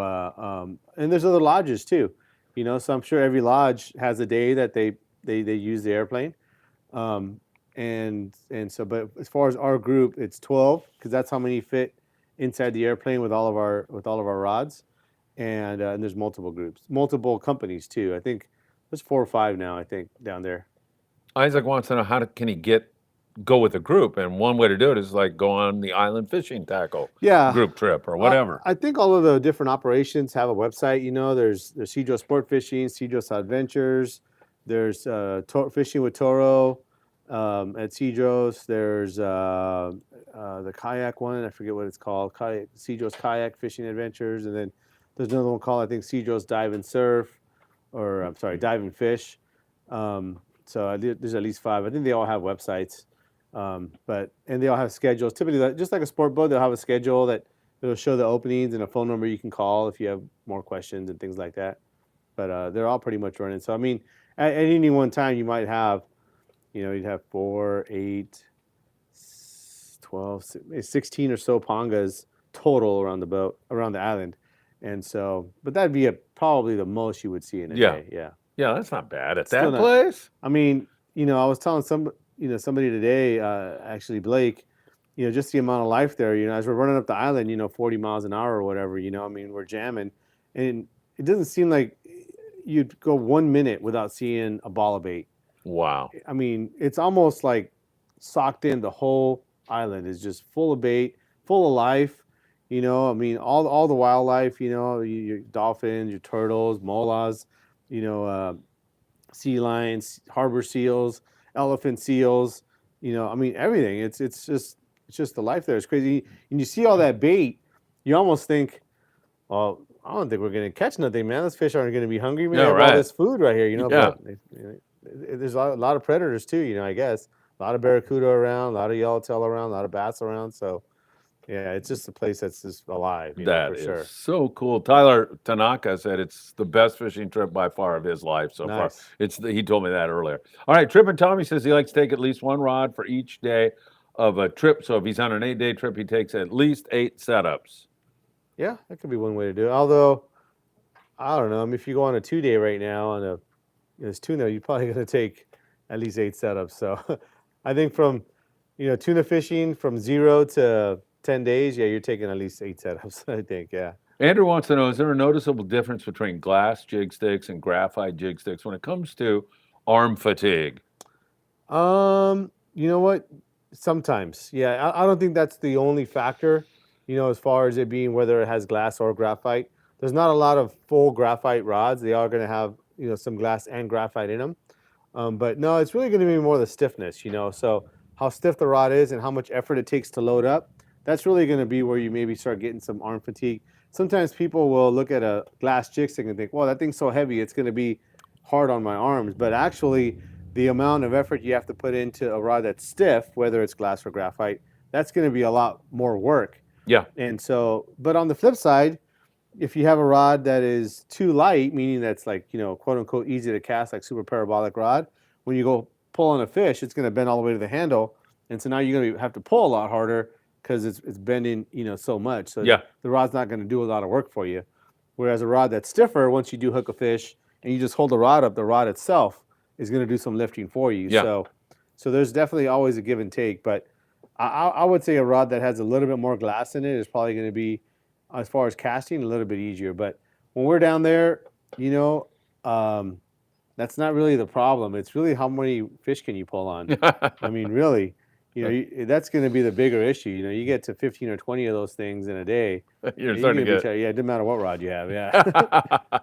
and there's other lodges too, so I'm sure every lodge has a day that they use the airplane. But as far as our group, it's 12 because that's how many fit inside the airplane with all of our rods, and there's multiple groups, multiple companies too. I think there's 4 or 5 now. I think down there. Isaac wants to know can he go with a group, and one way to do it is like go on the Island Fishing Tqckle group trip or whatever. I think all of the different operations have a website. There's Cedros Sportfishing, Cedros Adventures. There's Fishing with Torre at Cedros. There's the kayak one. I forget what it's called. Cedros Kayak Fishing Adventures. And then there's another one called, I think, Cedros Dive and Surf, or I'm sorry, Dive and Fish. So there's at least 5. I think they all have websites, and they all have schedules. Typically, just like a sport boat, they'll have a schedule that it'll show the openings and a phone number you can call if you have more questions and things like that. But they're all pretty much running. So I mean, at any one time, you might have, you'd have 4, 8, 12, 16 or so pangas total around the boat, around the island. And so, but that'd be probably the most you would see in a day. Yeah. Yeah, that's not bad at Still that not- place. I mean, I was telling somebody today, actually Blake, just the amount of life there, as we're running up the island, 40 miles an hour or whatever, I mean, we're jamming, and it doesn't seem like you'd go 1 minute without seeing a ball of bait. Wow. I mean, it's almost like socked in. The whole island is just full of bait, full of life. I mean, all the wildlife. Your dolphins, your turtles, molas, sea lions, harbor seals, elephant seals. I mean, everything. It's just the life there. It's crazy. And you see all that bait, you almost think, well, I don't think we're gonna catch nothing, man. Those fish aren't gonna be hungry. We have all this food right here, Yeah. But there's a lot of predators too, I guess. A lot of barracuda around, a lot of yellowtail around, a lot of bass around. So, yeah, it's just a place that's just alive. That for is sure. so cool. Tyler Tanaka said it's the best fishing trip by far of his life so far. Nice. He told me that earlier. All right, Trip and Tommy says he likes to take at least 1 rod for each day of a trip. So if he's on an 8-day trip, he takes at least 8 setups. Yeah, that could be one way to do it. Although, I don't know. I mean, if you go on a 2-day right now on this tuna, you're probably going to take at least 8 setups. So I think from, tuna fishing from 0 to 10 days, yeah, you're taking at least 8 setups, I think, yeah. Andrew wants to know, is there a noticeable difference between glass jig sticks and graphite jig sticks when it comes to arm fatigue? You know what? Sometimes, yeah. I don't think that's the only factor, as far as it being whether it has glass or graphite. There's not a lot of full graphite rods. They are going to have, some glass and graphite in them. But no, it's really going to be more the stiffness, So how stiff the rod is and how much effort it takes to load up, that's really going to be where you maybe start getting some arm fatigue. Sometimes people will look at a glass jig stick and think, well, that thing's so heavy, it's going to be hard on my arms. But actually, the amount of effort you have to put into a rod that's stiff, whether it's glass or graphite, that's going to be a lot more work. Yeah. And so, but on the flip side, if you have a rod that is too light, meaning that's like, quote unquote, easy to cast, like super parabolic rod, when you go pull on a fish, it's going to bend all the way to the handle. And so now you're going to have to pull a lot harder because it's bending, so much. So Yeah. the rod's not going to do a lot of work for you. Whereas a rod that's stiffer, once you do hook a fish and you just hold the rod up, the rod itself is going to do some lifting for you. Yeah. So there's definitely always a give and take. But I would say a rod that has a little bit more glass in it is probably going to be, as far as casting, a little bit easier. But when we're down there, that's not really the problem. It's really how many fish can you pull on. I mean, really, that's going to be the bigger issue. You get to 15 or 20 of those things in a day. You're starting to get. Yeah, it doesn't matter what rod you have. Yeah.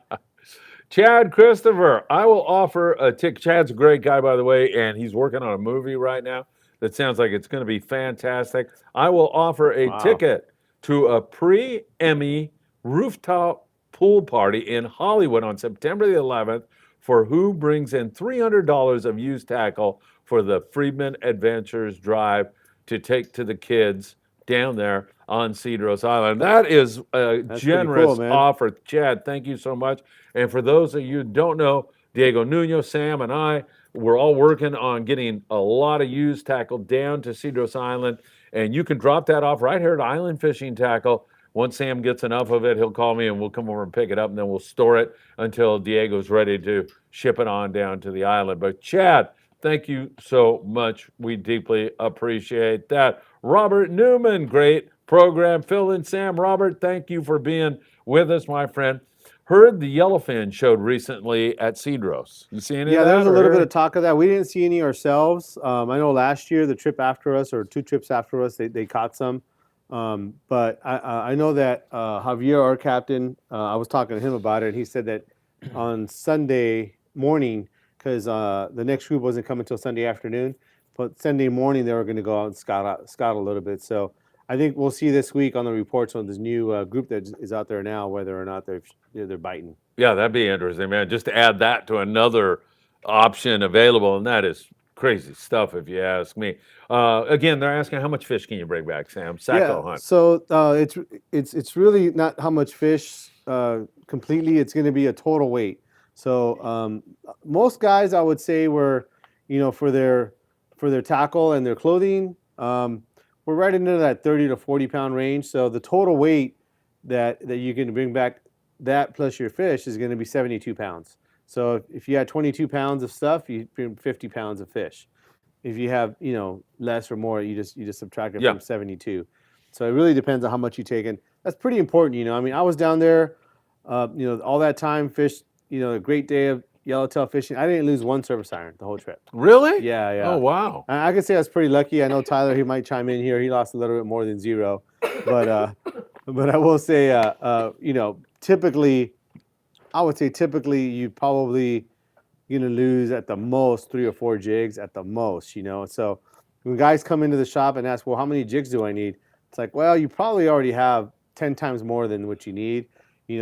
Chad Christopher, I will offer a ticket. Chad's a great guy, by the way, and he's working on a movie right now that sounds like it's going to be fantastic. I will offer a ticket to a pre-Emmy rooftop pool party in Hollywood on September the 11th for who brings in $300 of used tackle for the Friedman Adventures Drive to take to the kids down there on Cedros Island. That is a That's pretty generous cool, man. offer. Chad, thank you so much. And for those of you who don't know, Diego Nuno, Sam, and I, we're all working on getting a lot of used tackle down to Cedros Island. And you can drop that off right here at Island Fishing Tqckle. Once Sam gets enough of it, he'll call me and we'll come over and pick it up, and then we'll store it until Diego's ready to ship it on down to the island. But Chad, thank you so much. We deeply appreciate that. Robert Newman, great program. Phil and Sam. Robert, thank you for being with us, my friend. Heard the yellowfin showed recently at Cedros. You see any Yeah, of that? there was a or little hear bit of talk of that. We didn't see any ourselves. I know last year, the trip after us, or 2 trips after us, they caught some. But I know that Javier, our captain, I was talking to him about it, and he said that on Sunday morning, because the next group wasn't coming until Sunday afternoon, but Sunday morning they were going to go out and scout a little bit. So I think we'll see this week on the reports on this new group that is out there now, whether or not they're biting. Yeah, that'd be interesting, man. Just to add that to another option available, and that is crazy stuff, if you ask me. Again, they're asking how much fish can you bring back, Sam? Sacco hunt. So it's really not how much fish completely. It's going to be a total weight. So most guys, I would say, were, for their tackle and their clothing, we're right into that 30 to 40 pound range. So the total weight that you can bring back, that plus your fish, is going to be 72 pounds. So if you had 22 pounds of stuff, you bring 50 pounds of fish. If you have, less or more, you just subtract it from 72. So it really depends on how much you take. And that's pretty important, I mean, I was down there, all that time, fished, a great day of yellowtail fishing. I didn't lose one service iron the whole trip. Really? Yeah. Oh, wow. I could say I was pretty lucky. I know Tyler, he might chime in here. He lost a little bit more than 0. But I will say, typically, I would say you probably going to lose at the most 3 or 4 jigs at the most, So when guys come into the shop and ask, well, how many jigs do I need? It's like, well, you probably already have 10 times more than what you need.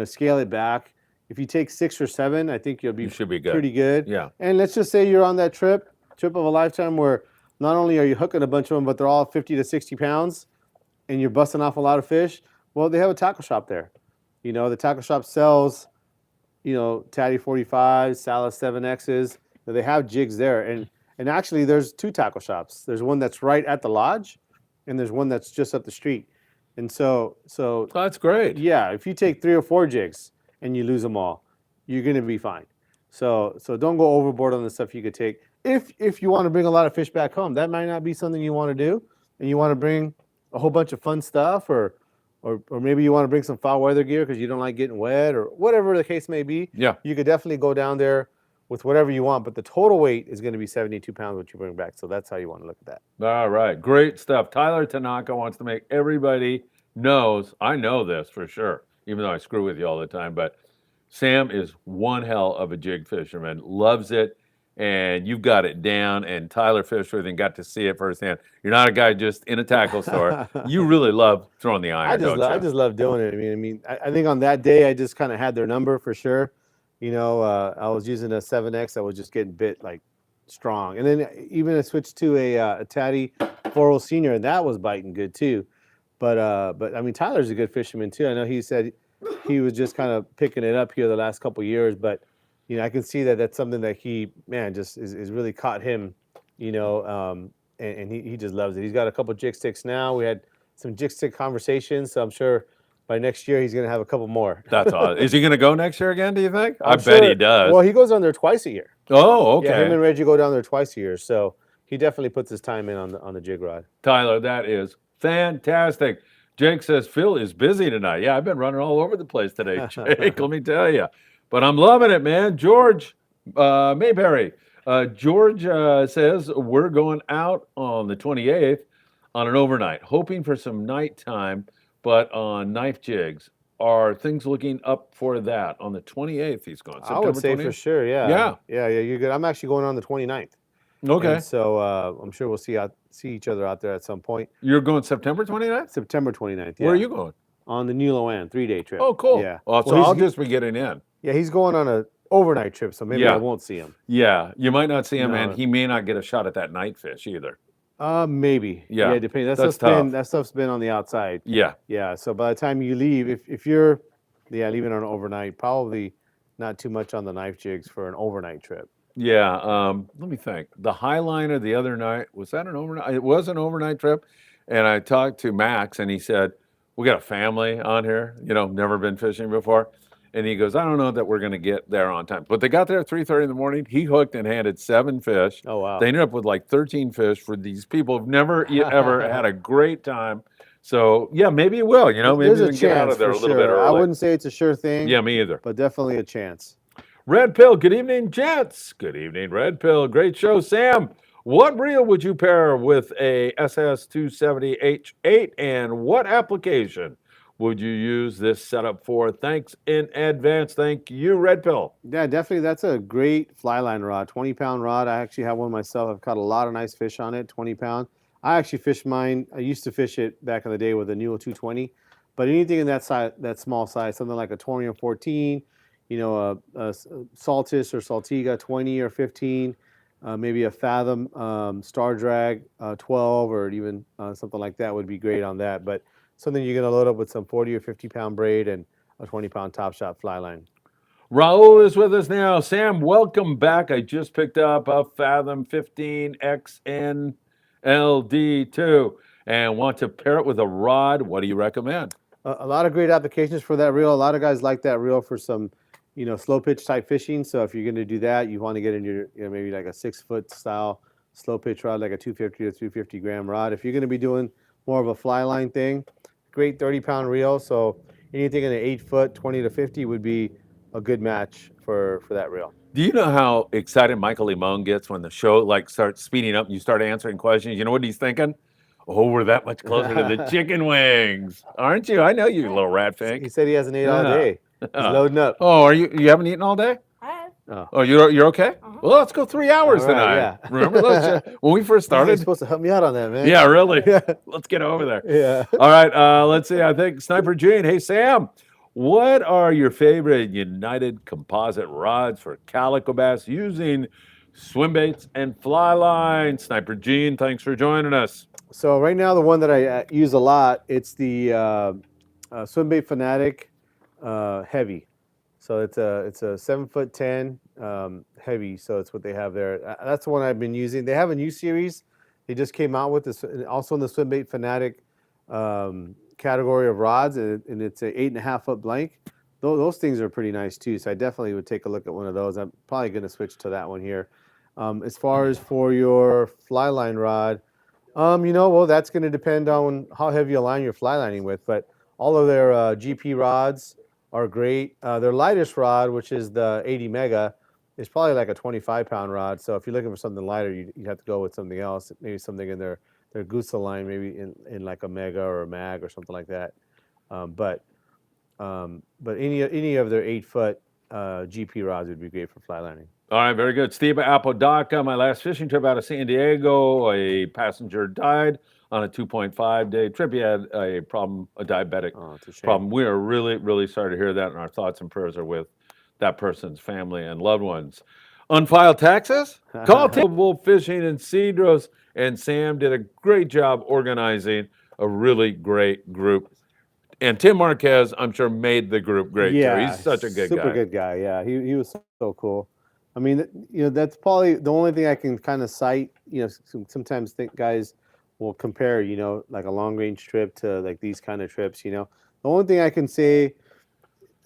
Scale it back. If you take 6 or 7, I think you should be good. Pretty good. Yeah. And let's just say you're on that trip of a lifetime, where not only are you hooking a bunch of them, but they're all 50 to 60 pounds, and you're busting off a lot of fish. Well, they have a tackle shop there. The tackle shop sells, Tatty 45s, Salas 7Xs. They have jigs there. And actually, there's 2 tackle shops. There's one that's right at the lodge, and there's one that's just up the street. And so That's great. yeah, if you take 3 or 4 jigs and you lose them all, you're going to be fine. So don't go overboard on the stuff you could take. If you want to bring a lot of fish back home, that might not be something you want to do, and you want to bring a whole bunch of fun stuff, or maybe you want to bring some foul weather gear because you don't like getting wet, or whatever the case may be. Yeah. You could definitely go down there with whatever you want, but the total weight is going to be 72 pounds, what you bring back. So that's how you want to look at that. All right. Great stuff. Tyler Tanaka wants to make everybody knows, I know this for sure, even though I screw with you all the time, but Sam is one hell of a jig fisherman, loves it, and you've got it down, and Tyler fished with and got to see it firsthand. You're not a guy just in a tackle store. You really love throwing the iron, don't you? I just love doing it. I think on that day, I just kind of had their number for sure. I was using a 7X that was just getting bit like strong. And then even I switched to a Tatty 4 Senior, and that was biting good too. But Tyler's a good fisherman too. I know he said he was just kind of picking it up here the last couple of years, but I can see that that's something that he just is really caught him, and he just loves it. He's got a couple jig sticks now. We had some jig stick conversations, so I'm sure by next year he's going to have a couple more. That's awesome. Is he going to go next year again, do you think? I bet sure. he does. Well, he goes down there twice a year. Oh, okay. Yeah, him and Reggie go down there twice a year, so he definitely puts his time in on the jig rod. Tyler, that is fantastic. Jake says, Phil is busy tonight. Yeah, I've been running all over the place today, Jake, let me tell you. But I'm loving it, man. George Mayberry. George says, we're going out on the 28th on an overnight, hoping for some nighttime, but on knife jigs. Are things looking up for that on the 28th? He's going. I would say 20th? for sure, yeah. Yeah, you're good. I'm actually going on the 29th. Okay. And so I'm sure we'll see each other out there at some point. You're going September 29th? September 29th, yeah. Where are you going? On the New Loan 3-day trip. Oh, cool. Yeah. Oh, so I'll just be getting in. Yeah, he's going on an overnight trip, so maybe I won't see him. Yeah, you might not see him, No. and he may not get a shot at that night fish either. Maybe. Yeah, Depending. that's tough. That stuff's been on the outside. Yeah. Yeah. So by the time you leave, if you're leaving on an overnight, probably not too much on the knife jigs for an overnight trip. Yeah, let me think. The Highliner the other night, was that an overnight? It was an overnight trip. And I talked to Max and he said, we got a family on here, never been fishing before. And he goes, I don't know that we're going to get there on time. But they got there at 3:30 in the morning. He hooked and handed 7 fish. Oh, wow. They ended up with like 13 fish for these people who've never ever had a great time. So, yeah, maybe it will, maybe There's we a can get out chance of there a for little bit sure. early. I wouldn't say it's a sure thing. Yeah, me either. But definitely a chance. Red Pill, good evening, gents. Good evening, Red Pill. Great show. Sam, what reel would you pair with a SS270H8 and what application would you use this setup for? Thanks in advance. Thank you, Red Pill. Yeah, definitely. That's a great fly line rod, 20-pound rod. I actually have one myself. I've caught a lot of nice fish on it, 20-pound. I actually fished mine. I used to fish it back in the day with a Newell 220, but anything in that size, that small size, something like a Torre 14, a Saltis or Saltiga 20 or 15, maybe a Fathom Star Drag 12 or even something like that would be great on that. But something you're going to load up with some 40 or 50-pound braid and a 20-pound Top Shot fly line. Raul is with us now. Sam, welcome back. I just picked up a Fathom 15 XNLD2 and want to pair it with a rod. What do you recommend? A lot of great applications for that reel. A lot of guys like that reel for some, slow pitch type fishing. So if you're going to do that, you want to get in your, maybe like a 6-foot style slow pitch rod, like a 250 to 350 gram rod. If you're going to be doing more of a fly line thing, great 30-pound reel. So anything in an 8-foot, 20 to 50 would be a good match for that reel. Do you know how excited Michael Limon gets when the show starts speeding up and you start answering questions? You know what he's thinking? Oh, we're that much closer to the chicken wings, aren't you? I know you, little rat fink. He said he hasn't ate all day. He's loading up. Oh, you haven't eaten all day? I have. Oh, you're okay? Well, let's go 3 hours All right, tonight. yeah. Remember when we first You're started? supposed to help me out on that, man. Yeah, really. Let's get over there. Yeah. All right, let's see. I think Sniper Gene. Hey, Sam, what are your favorite United composite rods for calico bass using swim baits and fly lines? Sniper Gene, thanks for joining us. So right now, the one that I use a lot, it's the Swim Bait Fanatic Heavy. So it's a 7'10" heavy. So it's what they have there. That's the one I've been using. They have a new series. They just came out with this, also in the Swim Bait Fanatic category of rods, and it's a 8.5-foot blank. Those things are pretty nice too. So I definitely would take a look at one of those. I'm probably going to switch to that one here. As far as for your fly line rod, well, that's going to depend on how heavy a line you're fly lining with. But all of their GP rods are great. Their lightest rod, which is the 80 Mega, is probably like a 25-pound rod. So if you're looking for something lighter, you'd have to go with something else, maybe something in their Gusa line, maybe in like a Mega or a Mag or something like that. But any of their 8-foot GP rods would be great for fly lining. All right, very good. Steve Apodaca, my last fishing trip out of San Diego, a passenger died on a 2.5-day trip. He had a problem, a diabetic problem. We are really, really sorry to hear that, and our thoughts and prayers are with that person's family and loved ones. Unfiled taxes? Call Table Fishing in Cedros, and Sam did a great job organizing a really great group. And Tim Marquez, I'm sure, made the group great too. He's such a good guy. Super good guy. Yeah, he was so cool. I mean, that's probably the only thing I can kind of cite. Sometimes think guys will compare, like a long range trip to like these kind of trips. The only thing I can say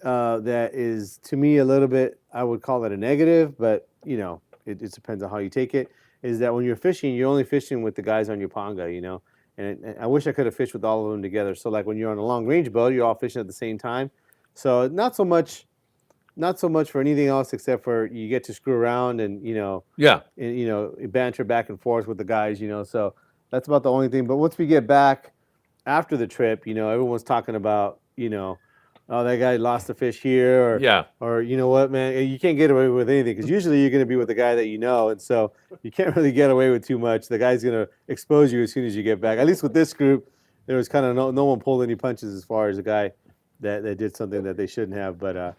that is to me a little bit, I would call it a negative, but it depends on how you take it. Is that when you're fishing, you're only fishing with the guys on your panga, and I wish I could have fished with all of them together. So like when you're on a long range boat, you're all fishing at the same time. So not so much for anything else except for you get to screw around and banter back and forth with the guys. So that's about the only thing. But once we get back after the trip, everyone's talking about oh, that guy lost a fish here, or you know what, man, you can't get away with anything because usually you're going to be with the guy that and so you can't really get away with too much. The guy's going to expose you as soon as you get back. At least with this group, there was kind of no one pulled any punches as far as a guy that did something that they shouldn't have. But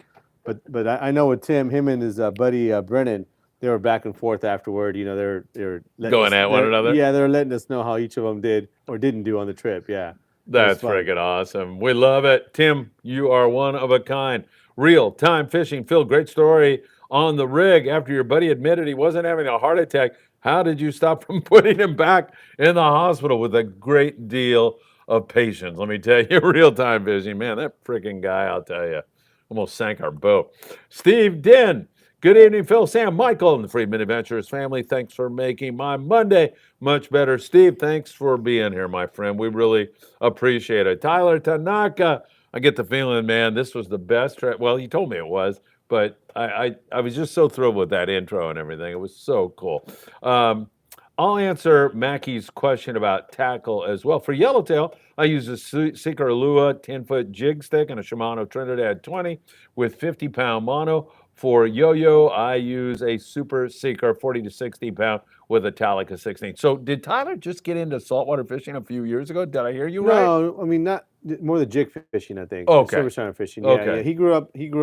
I know with Tim, him and his buddy Brennan, they were back and forth afterward. You know, they're letting Going at one another? Yeah, they're letting us know how each of them did or didn't do on the trip. Yeah. That's fun. freaking awesome. We love it. Tim, you are one of a kind. Real time fishing. Phil, great story on the rig after your buddy admitted he wasn't having a heart attack. How did you stop from putting him back in the hospital with a great deal of patience? Let me tell you, real time fishing. Man, that freaking guy, I'll tell you, almost sank our boat. Steve Din. Good evening, Phil, Sam, Michael, and the Friedman Adventurers family. Thanks for making my Monday much better. Steve, thanks for being here, my friend. We really appreciate it. Tyler Tanaka, I get the feeling, man, this was the best trip. Well, he told me it was, but I was just so thrilled with that intro and everything. It was so cool. I'll answer Mackey's question about tackle as well. For yellowtail, I use a Seeker Lua 10-foot jig stick and a Shimano Trinidad 20 with 50-pound mono. For yo-yo, I use a Super Seeker 40 to 60 pound with a Talica 16. So did Tyler just get into saltwater fishing a few years ago? Did I hear you right? No, I mean not more the jig fishing. I think. Okay. Silver Sound fishing. Yeah, Okay. yeah. He grew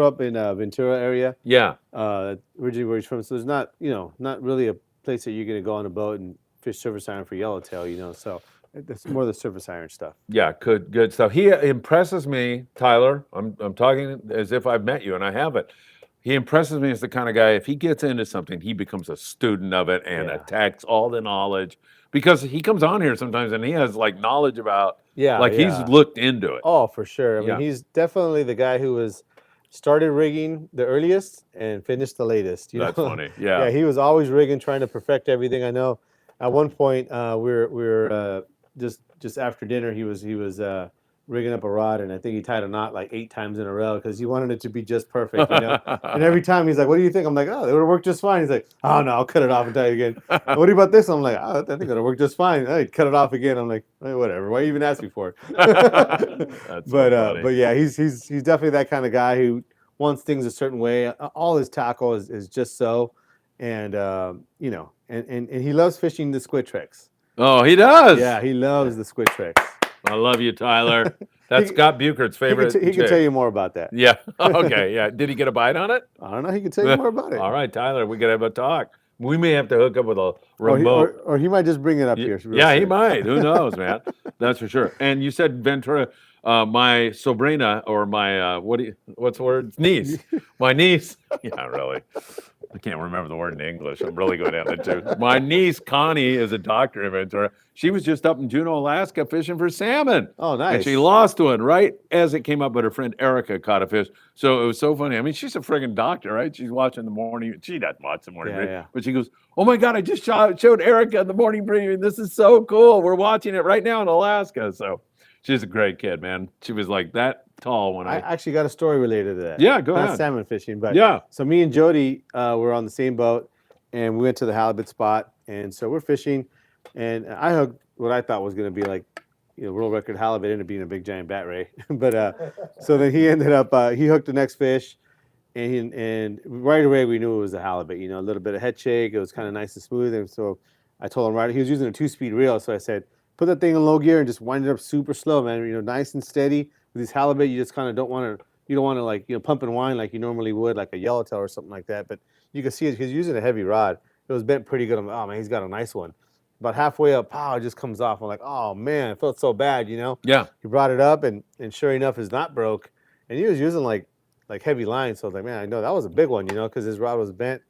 up in Ventura area. Yeah. Originally where he's from. So there's not not really a place that you're gonna go on a boat and fish surface iron for yellowtail. You know, so it's more the surface iron stuff. Yeah, good stuff. He impresses me, Tyler. I'm talking as if I've met you, and I haven't. He impresses me as the kind of guy, if he gets into something, he becomes a student of it and attacks all the knowledge. Because he comes on here sometimes and he has like knowledge about, he's looked into it. Oh, for sure. I Yeah. mean, he's definitely the guy who was started rigging the earliest and finished the latest. You That's know? funny. Yeah. Yeah, he was always rigging, trying to perfect everything. I know. At one point, we were just after dinner. He was rigging up a rod, and I think he tied a knot like 8 times in a row because he wanted it to be just perfect. You know. And every time he's like, "What do you think?" I'm like, "Oh, it would work just fine." He's like, "Oh no, I'll cut it off and tie it again." What about this? I'm like, "Oh, I think it'll work just fine." I cut it off again. I'm like, hey, "Whatever. Why you even ask me for it?" That's so funny. But yeah, he's definitely that kind of guy who wants things a certain way. All his tackle is just so, and you know, and he loves fishing the squid tricks. Oh, he does. Yeah, he loves the squid tricks. I love you, Tyler. That's Scott Buchert's favorite. He can tell you more about that. Yeah. Okay. Yeah. Did he get a bite on it? I don't know. He can tell you more about it. All right, Tyler. We could have a talk. We may have to hook up with a remote. Or he might just bring it up here. Yeah, he might. Who knows, man? That's for sure. And you said Ventura. My sobrina or my what's the word? Niece. My niece. Yeah, really. I can't remember the word in English. I'm really going down the tooth. My niece Connie is a doctor in Ventura. She was just up in Juneau, Alaska, fishing for salmon. Oh, nice. And she lost one right as it came up, but her friend Erica caught a fish. So it was so funny. I mean, she's a friggin' doctor, right? She's watching the morning. She doesn't watch the morning brief, but she goes, "Oh my God, I just showed Erica the morning brief. This is so cool. We're watching it right now in Alaska." So she's a great kid, man. She was like that tall when I actually got a story related to that. Yeah, go Not ahead. salmon fishing, but Yeah. So me and Jody were on the same boat, and we went to the halibut spot, and so we're fishing, and I hooked what I thought was going to be like, world record halibut, ended up being a big giant bat ray. But so then he ended up he hooked the next fish, and right away we knew it was a halibut. A little bit of head shake. It was kind of nice and smooth, and so I told him he was using a 2-speed reel, so I said, put that thing in low gear and just wind it up super slow, man. Nice and steady. With these halibut, you just kind of don't want to like pump and wind like you normally would, like a yellowtail or something like that. But you can see it because he's using a heavy rod. It was bent pretty good. I'm like, oh man, he's got a nice one. About halfway up, pow, it just comes off. I'm like, oh man, it felt so bad, Yeah. He brought it up, and sure enough, his knot broke, and he was using like heavy lines. So I was like, man, I know that was a big one, because his rod was bent.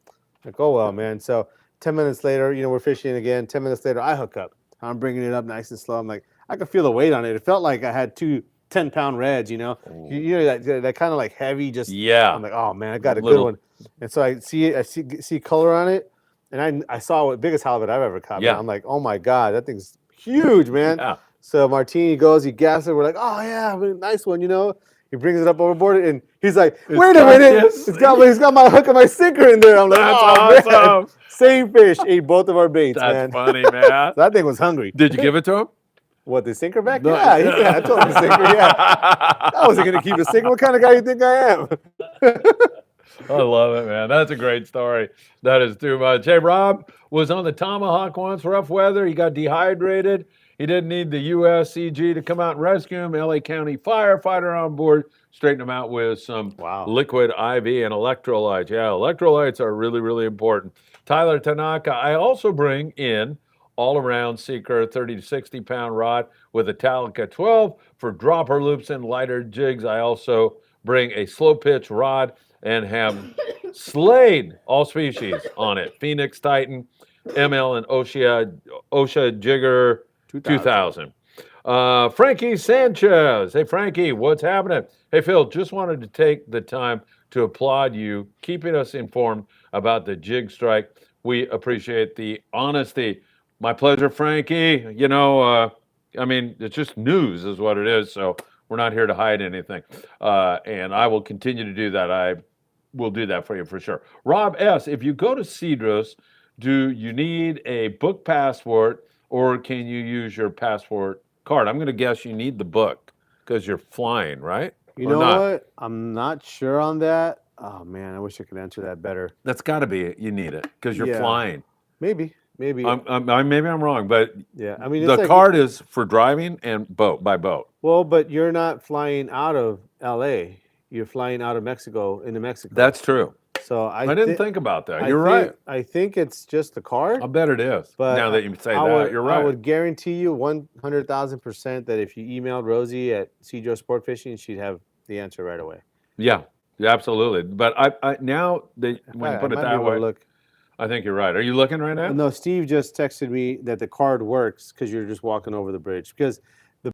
Like, oh well, man. So 10 minutes later, we're fishing again. 10 minutes later, I hook up. I'm bringing it up nice and slow. I'm like, I could feel the weight on it. It felt like I had 2 10-pound reds, that kind of like heavy, just I'm like, oh man, I got a good one. And so I see color on it, and I saw what biggest halibut I've ever caught. Yeah. I'm like, oh my God, that thing's huge, man. Yeah. So Martini goes, he gasses it. We're like, oh yeah, nice one, He brings it up overboard, and he's like, wait a minute, he's got my hook and my sinker in there. I'm like, That's oh awesome. man, same fish ate both of our baits, That's man. funny, man. That thing was hungry. Did you give it to him? What, the sinker back? No. Yeah, I told him the sinker, yeah. I wasn't going to keep a sinker. What kind of guy you think I am? I love it, man. That's a great story. That is too much. Hey, Rob was on the Tomahawk once, rough weather. He got dehydrated. He didn't need the USCG to come out and rescue him. LA County firefighter on board, straighten him out with some Wow. liquid IV and electrolytes. Yeah, electrolytes are really, really important. Tyler Tanaka, I also bring in all-around seeker 30 to 60 pound rod with a Talica 12 for dropper loops and lighter jigs. I also bring a slow pitch rod and have slayed all species on it. Phoenix Titan, ML and OSHA Jigger 2000. Frankie Sanchez. Hey, Frankie, what's happening? Hey, Phil, just wanted to take the time to applaud you keeping us informed about the jig strike. We appreciate the honesty. My pleasure, Frankie. You know, I mean, it's just news is what it is, so we're not here to hide anything. And I will continue to do that. I will do that for you for sure. Rob S., if you go to Cedros, do you need a book passport or can you use your passport card? I'm going to guess you need the book because you're flying, right? You Or know not? what? I'm not sure on that. Oh man, I wish I could answer that better. That's got to be it. You need it because you're Yeah. flying. Maybe. Maybe I'm wrong, but Yeah. I mean, the it's like, card is for driving and by boat. well, but you're not flying out of LA. You're flying out of Mexico into Mexico. That's true. So I didn't think about that. You're right. I think it's just the card. I bet it is. But Now that you say I that, would, you're right. I would guarantee you 100,000% that if you emailed Rosie at Cedros Sportfishing, she'd have the answer right away. Yeah, absolutely. But I now that when you put it might be that able to way, look. I think you're right. Are you looking right now? No, Steve just texted me that the card works because you're just walking over the bridge because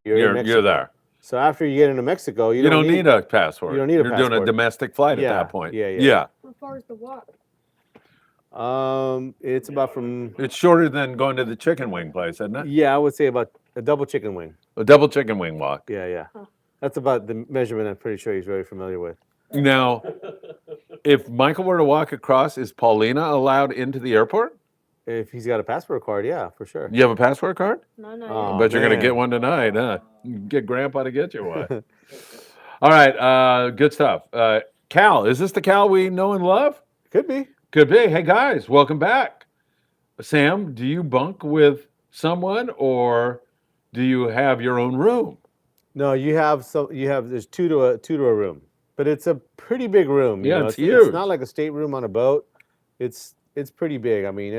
you're in You're Mexico. there. So after you get into Mexico, You don't need a passport. you don't need a You're doing a passport. domestic flight at Yeah, that point. yeah. How far is the walk? It's about from It's shorter than going to the chicken wing place, isn't it? I would say about a double chicken wing. A double chicken wing walk. Yeah. Huh. That's about the measurement I'm pretty sure he's very familiar with. Now, if Michael were to walk across, is Paulina allowed into the airport? If he's got a passport card, yeah, for sure. You have a passport card? No, no. Oh, But you're going to man. get one tonight, huh? Get Grandpa to get you one. All right, good stuff. Cal, is this the Cal we know and love? Could be. Could be. Hey guys, welcome back. Sam, do you bunk with someone or do you have your own room? No, there's two to a room, but it's a pretty big room. You Yeah, know? it's It's huge. not like a stateroom on a boat. It's pretty big. I mean,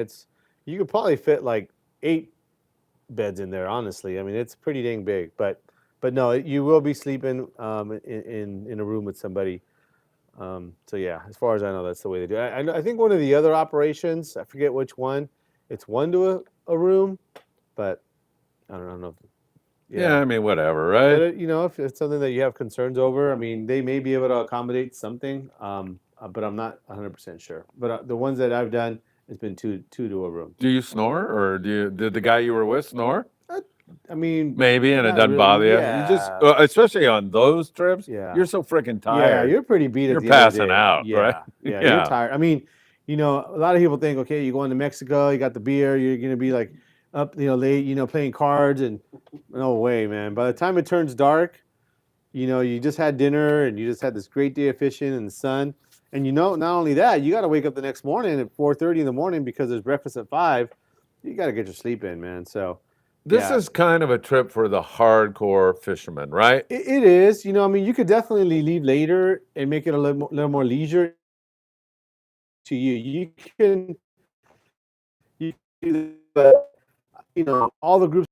you could probably fit like 8 beds in there. Honestly, I mean, it's pretty dang big. But no, you will be sleeping in a room with somebody. So yeah, as far as I know, that's the way they do it. I think one of the other operations, I forget which one, it's one to a room, but I don't know. Yeah, I mean, whatever, right? But if it's something that you have concerns over, I mean, they may be able to accommodate something, but I'm not 100% sure. But the ones that I've done, it's been two to a room. Do you snore or did the guy you were with snore? I mean, Maybe, and it not doesn't really, bother you. yeah. You just, especially on those trips, Yeah. you're so freaking yeah, tired. you're pretty beat at You're the end of the passing day. out, Yeah, right? Yeah, Yeah. you're tired. I mean, a lot of people think, okay, you're going to Mexico, you got the beer, you're gonna be like up, late, playing cards, and no way, man. By the time it turns dark, you just had dinner and you just had this great day of fishing in the sun, and not only that, you got to wake up the next morning at 4:30 in the morning because there's breakfast at 5. You got to get your sleep in, man. So This yeah. is kind of a trip for the hardcore fisherman, right? It is. I mean, you could definitely leave later and make it a little more leisure to you. You can do that, but all the groups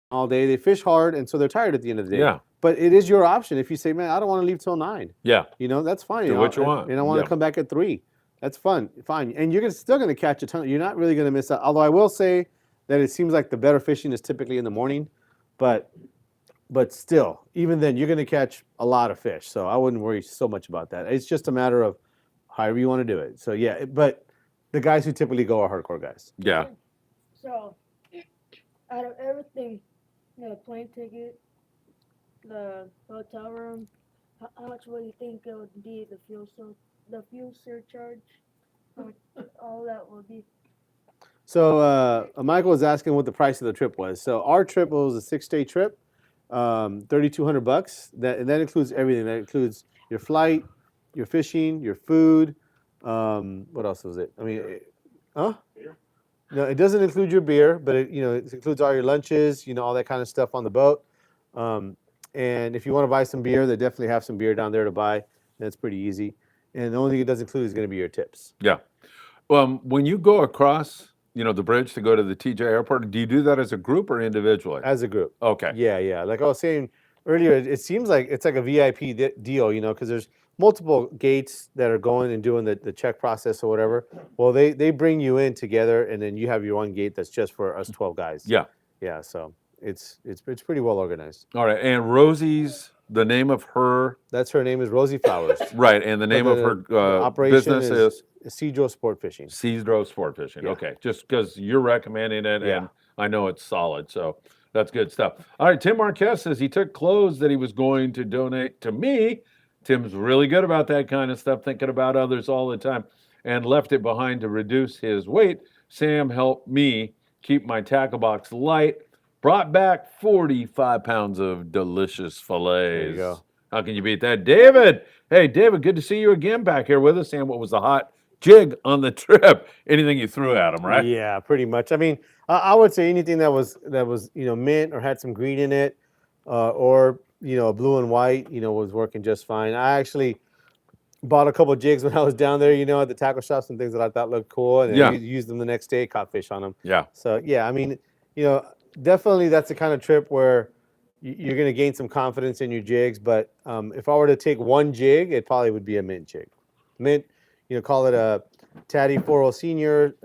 all day, they fish hard, and so they're tired at the end of the day. Yeah. But it is your option. If you say, man, I don't want to leave till 9, Yeah. that's fine. Do what you want. And I want Yeah. to come back at 3. That's fine. And you're still going to catch a ton. You're not really going to miss out. Although I will say that it seems like the better fishing is typically in the morning, but still, even then, you're going to catch a lot of fish. So I wouldn't worry so much about that. It's just a matter of however you want to do it. So yeah, but the guys who typically go are hardcore guys. Yeah. So, out of everything, the plane ticket, the hotel room, how much would you think it would be the fuel surcharge? How much all that would be? So Michael was asking what the price of the trip was. So our trip was a 6-day trip, $3,200. That includes everything. That includes your flight, your fishing, your food. What else was it? I mean, huh? No, it doesn't include your beer, but it includes all your lunches, all that kind of stuff on the boat. And if you want to buy some beer, they definitely have some beer down there to buy. That's pretty easy. And the only thing it doesn't include is going to be your tips. Yeah. When you go across, the bridge to go to the TJ airport, do you do that as a group or individually? As a group. Okay. Yeah. Like I was saying earlier, it seems like it's like a VIP deal, because there's multiple gates that are going and doing the check process or whatever. Well, they bring you in together, and then you have your own gate that's just for us 12 guys. Yeah. Yeah. So it's pretty well organized. All right. And Rosie's, the name of her, That's her name is Rosie Flowers. right, and the name of her operation business is Cedros Sportfishing. Cedros Sportfishing. Yeah. Okay, just because you're recommending it, Yeah. and I know it's solid, so that's good stuff. All right, Tim Marquez says he took clothes that he was going to donate to me. Tim's really good about that kind of stuff, thinking about others all the time, and left it behind to reduce his weight. Sam helped me keep my tackle box light. Brought back 45 pounds of delicious fillets. There you go. How can you beat that? David! Hey, David, good to see you again back here with us. Sam, what was the hot jig on the trip? Anything you threw at him, right? Yeah, pretty much. I mean, I would say anything that was mint or had some green in it, or blue and white, was working just fine. I actually bought a couple of jigs when I was down there, at the tackle shop, some things that I thought looked cool, and then used them the next day, caught fish on them. Yeah. So yeah, I mean, definitely that's the kind of trip where you're going to gain some confidence in your jigs. But if I were to take one jig, it probably would be a mint jig. Mint, call it a Taddy 40 Senior,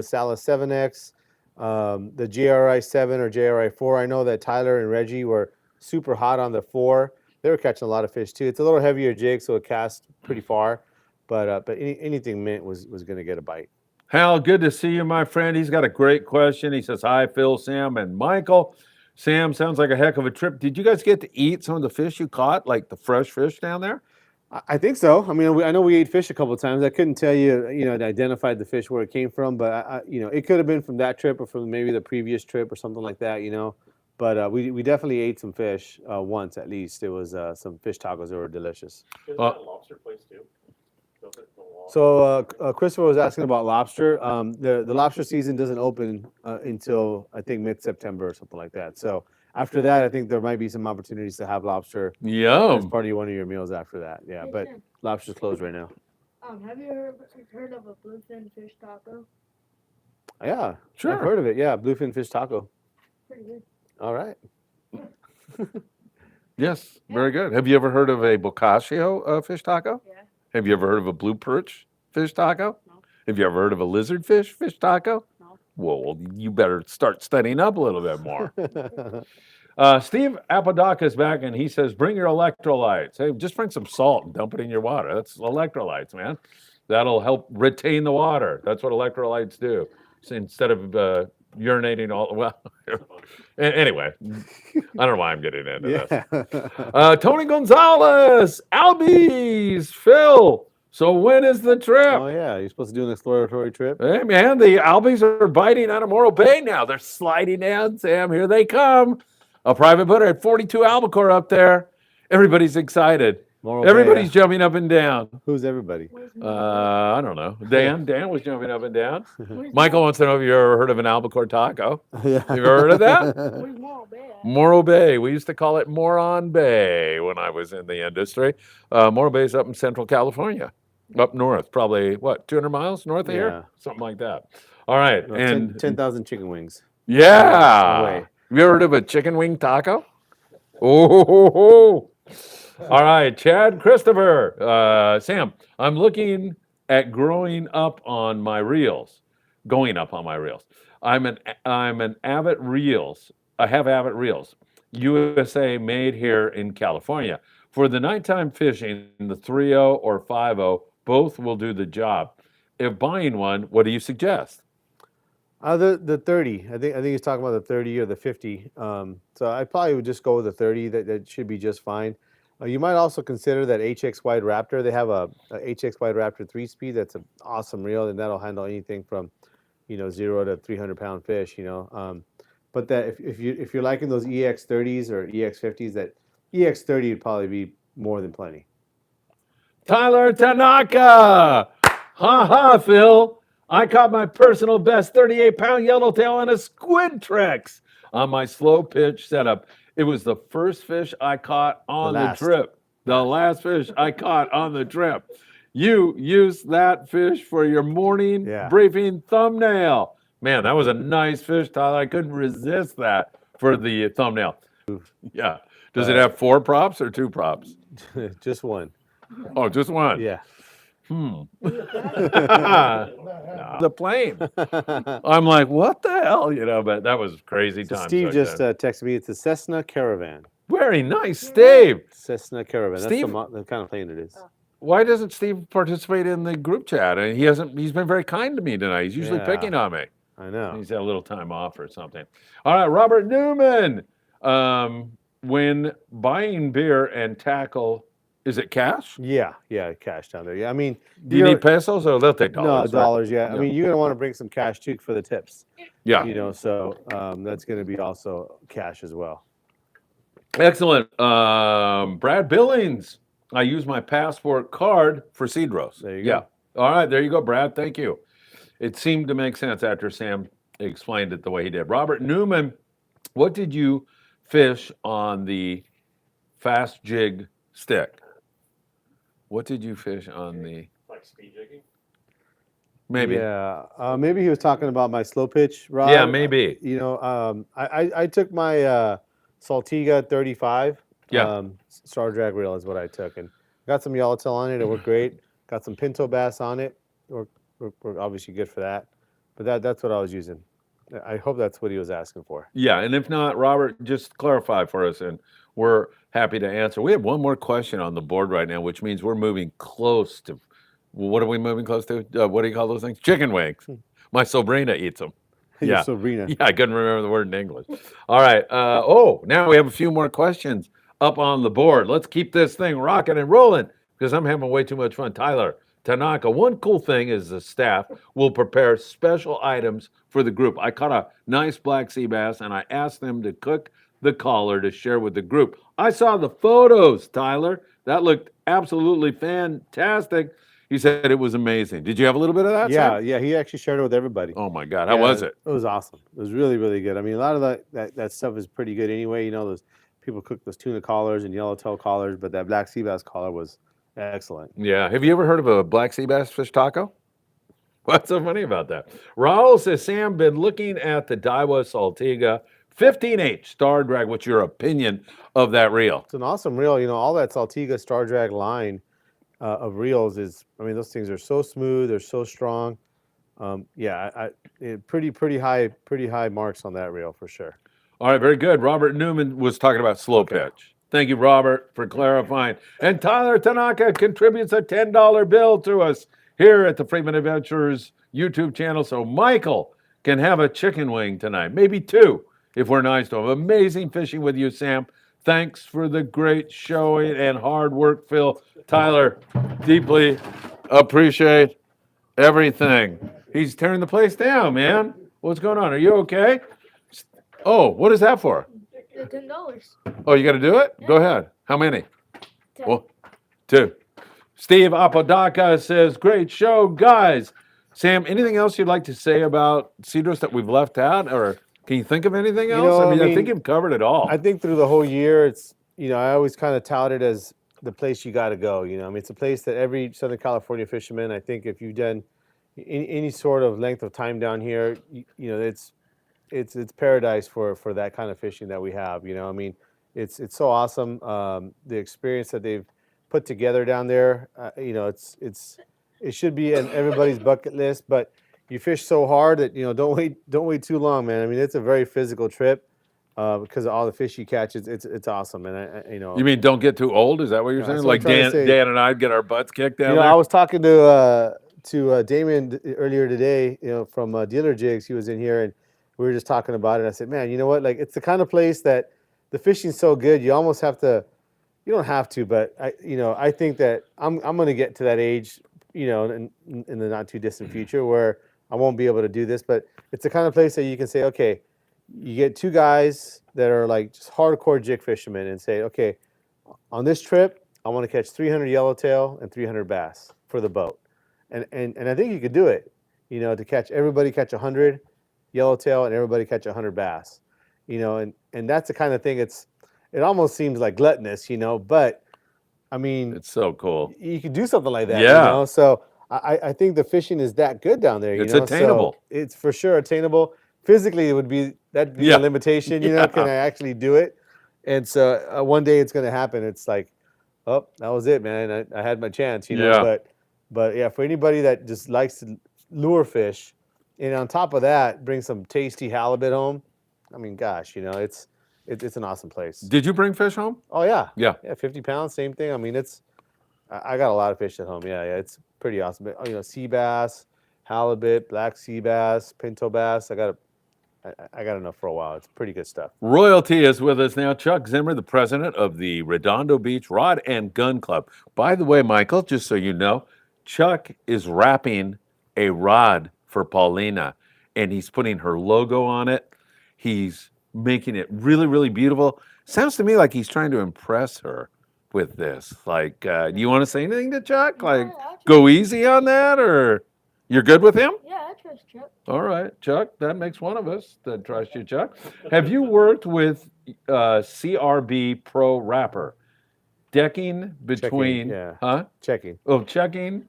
Salas 7X, the JRI 7 or JRI 4. I know that Tyler and Reggie were super hot on the 4. They were catching a lot of fish too. It's a little heavier jig, so it casts pretty far. But anything mint was going to get a bite. Hal, good to see you, my friend. He's got a great question. He says, hi, Phil, Sam, and Michael. Sam, sounds like a heck of a trip. Did you guys get to eat some of the fish you caught, like the fresh fish down there? I think so. I mean, I know we ate fish a couple of times. I couldn't tell you, to identify the fish where it came from, but it could have been from that trip or from maybe the previous trip or something like that, But we definitely ate some fish once at least. It was some fish tacos that were delicious. Is that a lobster place too? So Christopher was asking about lobster. The lobster season doesn't open until I think mid-September or something like that. So after that, I think there might be some opportunities to have lobster as Yum. part of one of your meals after that. Yeah, but lobster's closed right now. Have you heard of a bluefin fish taco? Yeah, Sure. I've heard of it. Yeah, bluefin fish taco. Pretty good. All right. Yes, very good. Have you ever heard of a boccaccio fish taco? Yeah. Have you ever heard of a blue perch fish taco? No. Have you ever heard of a lizard fish taco? No. Well, you better start studying up a little bit more. Steve Apodaca is back, and he says, bring your electrolytes. Hey, just bring some salt and dump it in your water. That's electrolytes, man. That'll help retain the water. That's what electrolytes do. So instead of urinating anyway, I don't know why I'm getting into this. Tony Gonzalez, Albies, Phil. So when is the trip? Oh yeah, you're supposed to do an exploratory trip. Hey man, the Albies are biting out of Morro Bay now. They're sliding down, Sam. Here they come. A private boater at 42 albacore up there. Everybody's excited. Everybody's jumping up and down. Who's everybody? I don't know. Dan was jumping up and down. Michael wants to know if you ever heard of an albacore taco. Yeah. Have you ever heard of that? Where's Morro Bay at? Morro Bay. We used to call it Moron Bay when I was in the industry. Morro Bay is up in Central California, up north, probably, 200 miles north of here? Something like that. All right. No, and 10,000 chicken wings. Yeah. Away. Have you ever heard of a chicken wing taco? Oh. All right, Chad Christopher. Sam, I'm looking at going up on my reels. I'm an avid reels. I have avid reels. USA made here in California. For the nighttime fishing, the 3.0 or 5.0 both will do the job. If buying one, what do you suggest? The 30. I think he's talking about the 30 or the 50. So I probably would just go with the 30. That should be just fine. You might also consider that HX Wide Raptor. They have a HX Wide Raptor 3-speed. That's an awesome reel, and that'll handle anything from 0 to 300-pound fish. But that if you're liking those EX30s or EX50s, that EX30 would probably be more than plenty. Tyler Tanaka! Ha ha, Phil. I caught my personal best 38-pound yellowtail on a squid Trex on my slow pitch setup. It was the first fish I caught on the last. trip. The last fish I caught on the trip. You used that fish for your morning Yeah. briefing thumbnail. Man, that was a nice fish, Tyler. I couldn't resist that for the thumbnail. Yeah. Does it have 4 props or 2 props? Just one. Oh, just one. Yeah. The plane. I'm like, what the hell? You know, but that was crazy So time. Steve just texted me. It's a Cessna Caravan. Very nice, Steve. Cessna Caravan. Steve- That's the kind of plane it is. Why doesn't Steve participate in the group chat? And he hasn't. He's been very kind to me tonight. He's usually Yeah. picking on me. I know. He's had a little time off or something. All right, Robert Newman. When buying beer and tackle, is it cash? Yeah, cash down there. Yeah, I mean, Do you need pesos or they'll take dollars? no right? dollars. Yeah, I Yeah. mean, you're gonna want to bring some cash too for the tips. Yeah. You know, so that's gonna be also cash as well. Excellent. Brad Billings. I use my passport card for Cedros. There you Yeah. go. All right, there you go, Brad. Thank you. It seemed to make sense after Sam explained it the way he did. Robert Newman, what did you fish on the fast jig stick? What did you fish on the Like speed jigging? maybe? Yeah, maybe he was talking about my slow pitch rod. Yeah, maybe. You know, I took my Saltiga 35. Yeah. Star drag reel is what I took, and got some yellowtail on it. It worked great. Got some pinto bass on it. We're obviously good for that. But that's what I was using. I hope that's what he was asking for. Yeah, and if not, Robert, just clarify for us, and we're happy to answer. We have one more question on the board right now, which means we're moving close to. What are we moving close to? What do you call those things? Chicken wings. My sobrina eats them. Yeah. Sabrina. Yeah, I couldn't remember the word in English. All right. Now we have a few more questions up on the board. Let's keep this thing rocking and rolling because I'm having way too much fun. Tyler Tanaka, one cool thing is the staff will prepare special items for the group. I caught a nice black sea bass and I asked them to cook the collar to share with the group. I saw the photos, Tyler. That looked absolutely fantastic. He said it was amazing. Did you have a little bit of that? Yeah, Sam? yeah. He actually shared it with everybody. Oh my God, how was it? It was awesome. It was really, really good. I mean, a lot of that stuff is pretty good anyway. You know, those people cook those tuna collars and yellowtail collars, but that black sea bass collar was excellent. Yeah. Have you ever heard of a black sea bass fish taco? What's so funny about that? Raul says, Sam, been looking at the Daiwa Saltiga 15H Star Drag. What's your opinion of that reel? It's an awesome reel. You know, all that Saltiga Star Drag line of reels is, I mean, those things are so smooth. They're so strong. Pretty high marks on that reel for sure. All right, very good. Robert Newman was talking about slow pitch. Thank you, Robert, for clarifying. And Tyler Tanaka contributes a $10 bill to us here at the Friedman Adventures YouTube channel. So Michael can have a chicken wing tonight, maybe 2 if we're nice to him. Amazing fishing with you, Sam. Thanks for the great showing and hard work, Phil. Tyler, deeply appreciate everything. He's tearing the place down, man. What's going on? Are you okay? Oh, what is that for? The $10. Oh, you got to do it? Go ahead. How many? 10. Well, 2. Steve Apodaca says, great show, guys. Sam, anything else you'd like to say about Cedros that we've left out? Or can you think of anything else? know, I I think mean, you've covered it all. I think through the whole year, it's, you know, I always kind of tout it as the place you got to go. You know, I mean, it's a place that every Southern California fisherman, I think if you've done any sort of length of time down here, you know, it's paradise for that kind of fishing that we have. You know, I mean, it's so awesome. The experience that they've put together down there, you know, it should be in everybody's bucket list. But you fish so hard that, you know, don't wait too long, man. I mean, it's a very physical trip because of all the fish you catch. It's awesome, and I you know. You mean don't get too old? Is that what you're Yeah, saying? that's what I'm Like trying to say. Dan and I'd get our butts kicked down You know, there? I was talking to Damien earlier today, you know, from Dealer Jigs. He was in here, and we were just talking about it. I said, man, you know what? Like, it's the kind of place that the fishing's so good, you almost have to. You don't have to, but I think that I'm going to get to that age, you know, in the not too distant future where I won't be able to do this. But it's the kind of place that you can say, okay, you get 2 guys that are like just hardcore jig fishermen, and say, okay, on this trip, I want to catch 300 yellowtail and 300 bass for the boat. And I think you could do it. you know, to catch everybody catch 100 yellowtail and everybody catch 100 bass, you know, and that's the kind of thing. It almost seems like gluttonous, you know, but I mean, It's so cool. you could do something like that, Yeah. you know. So I think the fishing is that good down there. It's you know? attainable. So it's for sure attainable. Physically, that'd be Yeah. a limitation. You know, can Yeah. I actually do it? And so one day it's going to happen. It's like, oh, that was it, man. I had my chance. You know, Yeah. but yeah, for anybody that just likes to lure fish, and on top of that, bring some tasty halibut home. I mean, gosh, you know, it's an awesome place. Did you bring fish home? Oh yeah, Yeah. 50 pounds, same thing. I mean, I got a lot of fish at home. Yeah, it's pretty awesome. But, you know, sea bass, halibut, black sea bass, pinto bass. I got enough for a while. It's pretty good stuff. Royalty is with us now. Chuck Zimmer, the president of the Redondo Beach Rod and Gun Club. By the way, Michael, just so you know, Chuck is wrapping a rod for Paulina, and he's putting her logo on it. He's making it really, really beautiful. Sounds to me like he's trying to impress her with this. Like, do you want to say anything to Chuck? Like, go easy on that, or you're good with him? Yeah, I trust Chuck. All right, Chuck, that makes one of us that trust you, Chuck. Have you worked with CRB Pro Wrapper? Decking between, yeah. huh? Checking. Oh, checking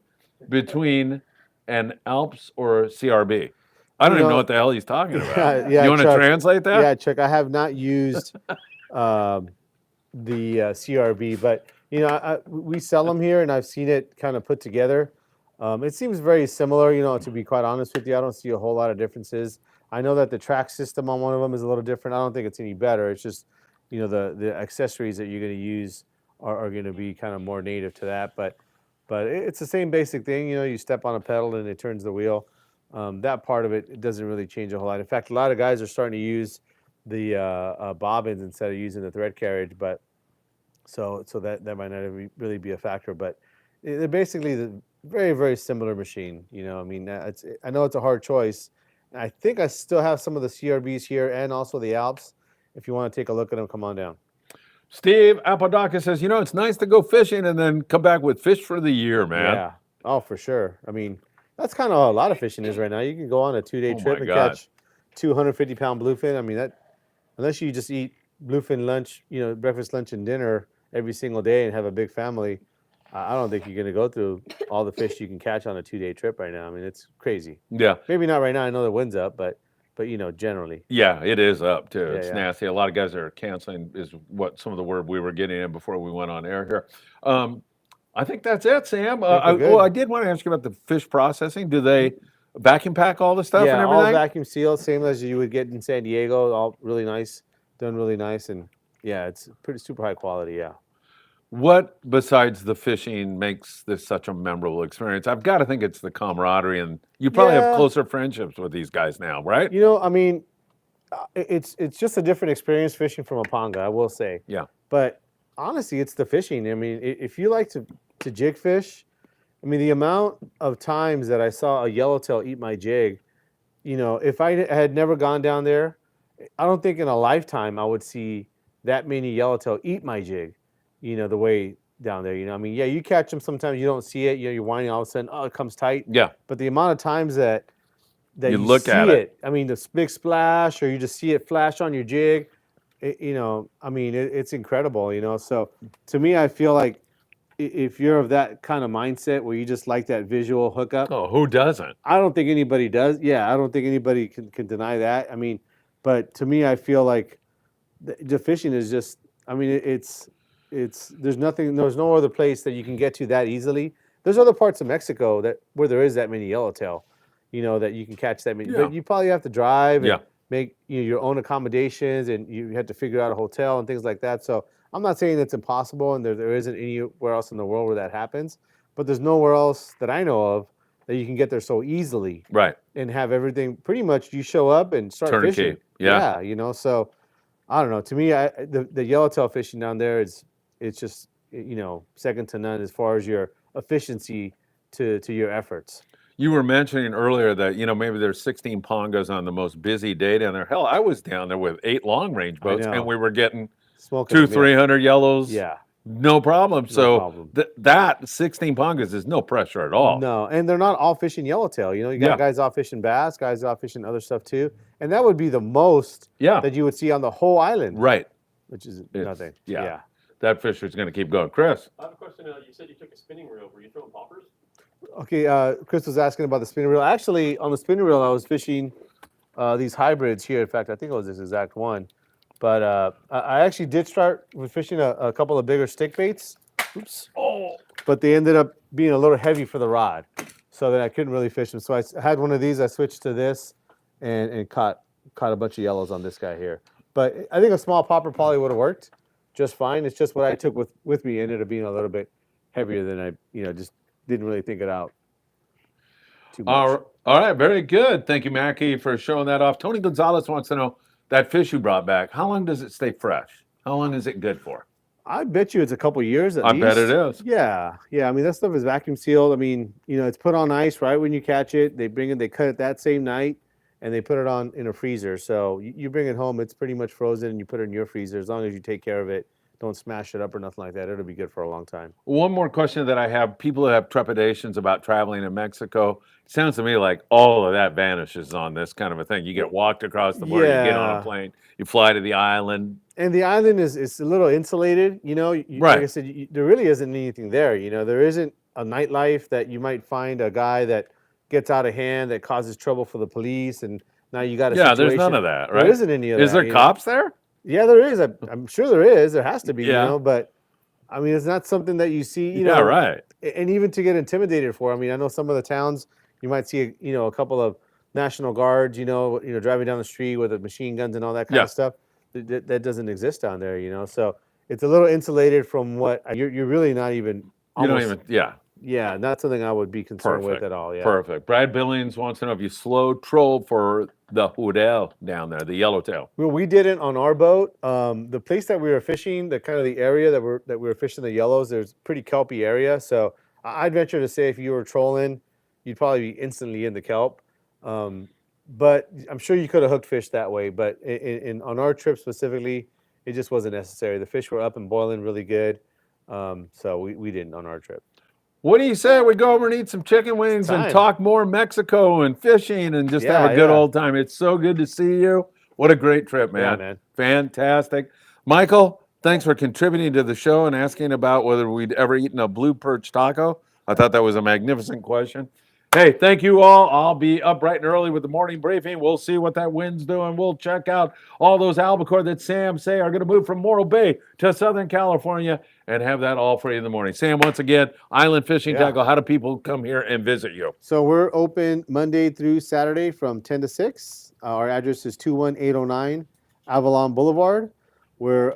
between an Alps or CRB. I don't even know what the hell he's talking about. Yeah, You want to Chuck, translate that? Yeah, Chuck. I have not used the CRB, but you know, we sell them here, and I've seen it kind of put together. It seems very similar, you know, to be quite honest with you. I don't see a whole lot of differences. I know that the track system on one of them is a little different. I don't think it's any better. It's just, you know, the accessories that you're going to use are going to be kind of more native to that. But it's the same basic thing. You know, you step on a pedal and it turns the wheel. That part of it doesn't really change a whole lot. In fact, a lot of guys are starting to use the bobbins instead of using the thread carriage. But so that might not really be a factor. But they're basically the very, very similar machine. You know, I mean, I know it's a hard choice. I think I still have some of the CRBs here and also the Alps. If you want to take a look at them, come on down. Steve Apodaca says, you know, it's nice to go fishing and then come back with fish for the year, man. Yeah. Oh, for sure. I mean, that's kind of a lot of fishing is right now. You can go on a 2-day trip and catch 250-pound bluefin. I mean, that unless you just eat bluefin lunch, you know, breakfast, lunch, and dinner every single day and have a big family, I don't think you're going to go through all the fish you can catch on a 2-day trip right now. I mean, it's crazy. Yeah. Maybe not right now. I know the wind's up, but you know, generally. Yeah, it is up too. Yeah, It's yeah. nasty. A lot of guys are canceling is what some of the word we were getting in before we went on air here. I think that's it, Sam. we're good. I did want to ask you about the fish processing. Do they vacuum pack all the stuff and Yeah, everything? all vacuum sealed, same as you would get in San Diego. All really nice, done really nice, and yeah, it's pretty super high quality. Yeah. What besides the fishing makes this such a memorable experience? I've got to think it's the camaraderie, and you probably have Yeah. closer friendships with these guys now, right? You know, I mean, it's just a different experience fishing from a panga, I will say. Yeah. But honestly, it's the fishing. I mean, if you like to jig fish, I mean, the amount of times that I saw a yellowtail eat my jig, you know, if I had never gone down there, I don't think in a lifetime I would see that many yellowtail eat my jig, you know, the way down there. You know, I mean, yeah, you catch them sometimes, you don't see it, you know, you're whining, all of a sudden, oh, it comes tight. Yeah. But the amount of times that You you look see at it. I mean, the big splash, or you just see it flash on your jig, you know, I mean, it's incredible, you know. So to me, I feel like if you're of that kind of mindset where you just like that visual hookup, Oh, who doesn't? I don't think anybody does. Yeah, I don't think anybody can deny that. I mean, but to me, I feel like the fishing is just, I mean, there's no other place that you can get to that easily. There's other parts of Mexico where there is that many yellowtail, you know, that you can catch that many. Yeah. But you probably have to drive and Yeah. make, you know, your own accommodations, and you have to figure out a hotel and things like that. So I'm not saying it's impossible, and there isn't anywhere else in the world where that happens, but there's nowhere else that I know of that you can get there so easily Right. and have everything pretty much. You show up and start Turnkey. fishing. Yeah. You know, so I don't know. To me, the yellowtail fishing down there it's just, you know, second to none as far as your efficiency to your efforts. You were mentioning earlier that, you know, maybe there's 16 pongas on the most busy day down there. Hell, I was down there with 8 long range boats, know. and we were getting Smoking 200, them, yeah. 300 yellows Yeah. No problem. No So problem. that 16 pongas is no pressure at all. No, and they're not all fishing yellowtail. You know, you got Yeah. guys off fishing bass, guys off fishing other stuff too, and that would be the most Yeah. that you would see on the whole island, Right. which is It's- nothing. yeah. That fisher's going to keep going. Chris. I have a question. You said you took a spinning reel. Were you throwing poppers? Okay, Chris was asking about the spinning reel. Actually, on the spinning reel, I was fishing these hybrids here. In fact, I think it was this exact one. But I actually did start with fishing a couple of bigger stick baits. Oops. Oh. But they ended up being a little heavy for the rod, so that I couldn't really fish them. So I had one of these. I switched to this, and caught a bunch of yellows on this guy here. But I think a small popper probably would have worked just fine. It's just what I took with me ended up being a little bit heavier than I just didn't really think it out too much. All right. Very good. Thank you, Mackie, for showing that off. Tony Gonzalez wants to know that fish you brought back, how long does it stay fresh? How long is it good for? I bet you it's a couple years at I least. bet it is. Yeah. I mean, that stuff is vacuum sealed. I mean, it's put on ice right when you catch it. They cut it that same night, and they put it on in a freezer. So you bring it home, it's pretty much frozen, and you put it in your freezer. As long as you take care of it, don't smash it up or nothing like that, it'll be good for a long time. One more question that I have. People that have trepidations about traveling to Mexico, it sounds to me like all of that vanishes on this kind of a thing. You get walked across the border, you get on a Yeah. plane, you fly to the island. And the island is a little insulated, Like Right. I said, there really isn't anything there. There isn't a nightlife that you might find a guy that gets out of hand that causes trouble for the police, and now you got a Yeah, situation. there's none of that, right? There isn't any of Is that. there cops there? Yeah, there is. I'm sure there is. There has to be, Yeah. But I mean, it's not something that you see, Yeah, right. And even to get intimidated for. I mean, I know some of the towns you might see, a couple of National Guards, driving down the street with the machine guns and all that kind Yeah. of stuff. That doesn't exist down there, So it's a little insulated from what you're really not even. You don't almost- even, yeah. Yeah, not something I would be concerned Perfect. with at all. Yeah. Perfect. Brad Billings wants to know if you slow troll for the hoodel down there, the yellowtail. Well, we didn't on our boat. The place that we were fishing, the area that we were fishing the yellows, there's pretty kelpy area. So I'd venture to say if you were trolling, you'd probably be instantly in the kelp. But I'm sure you could have hooked fish that way. But on our trip specifically, it just wasn't necessary. The fish were up and boiling really good. So we didn't on our trip. What do you say we go over and eat some chicken wings and Time. talk more Mexico and fishing and just have a good old time? It's so good to see you. What a great trip, man. Yeah, man. Fantastic. Michael, thanks for contributing to the show and asking about whether we'd ever eaten a blue perch taco. I thought that was a magnificent question. Hey, thank you all. I'll be up bright and early with the morning briefing. We'll see what that wind's doing. We'll check out all those albacore that Sam say are going to move from Morro Bay to Southern California and have that all for you in the morning. Sam, once again, Island Fishing Tqckle, how do people come here and visit you? So we're open Monday through Saturday from 10 to 6. Our address is 21809 Avalon Boulevard. We're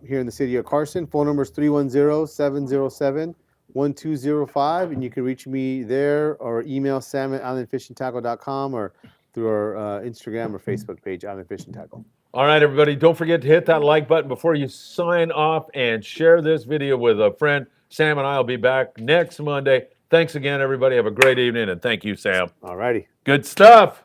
here in the city of Carson. Phone number is 310-707-1205, and you can reach me there or email sam@islandfishingtqckle.com or through our Instagram or Facebook page, Island Fishing Tqckle. All right, everybody, don't forget to hit that like button before you sign off and share this video with a friend. Sam and I will be back next Monday. Thanks again, everybody. Have a great evening, and thank you, Sam. All righty. Good stuff.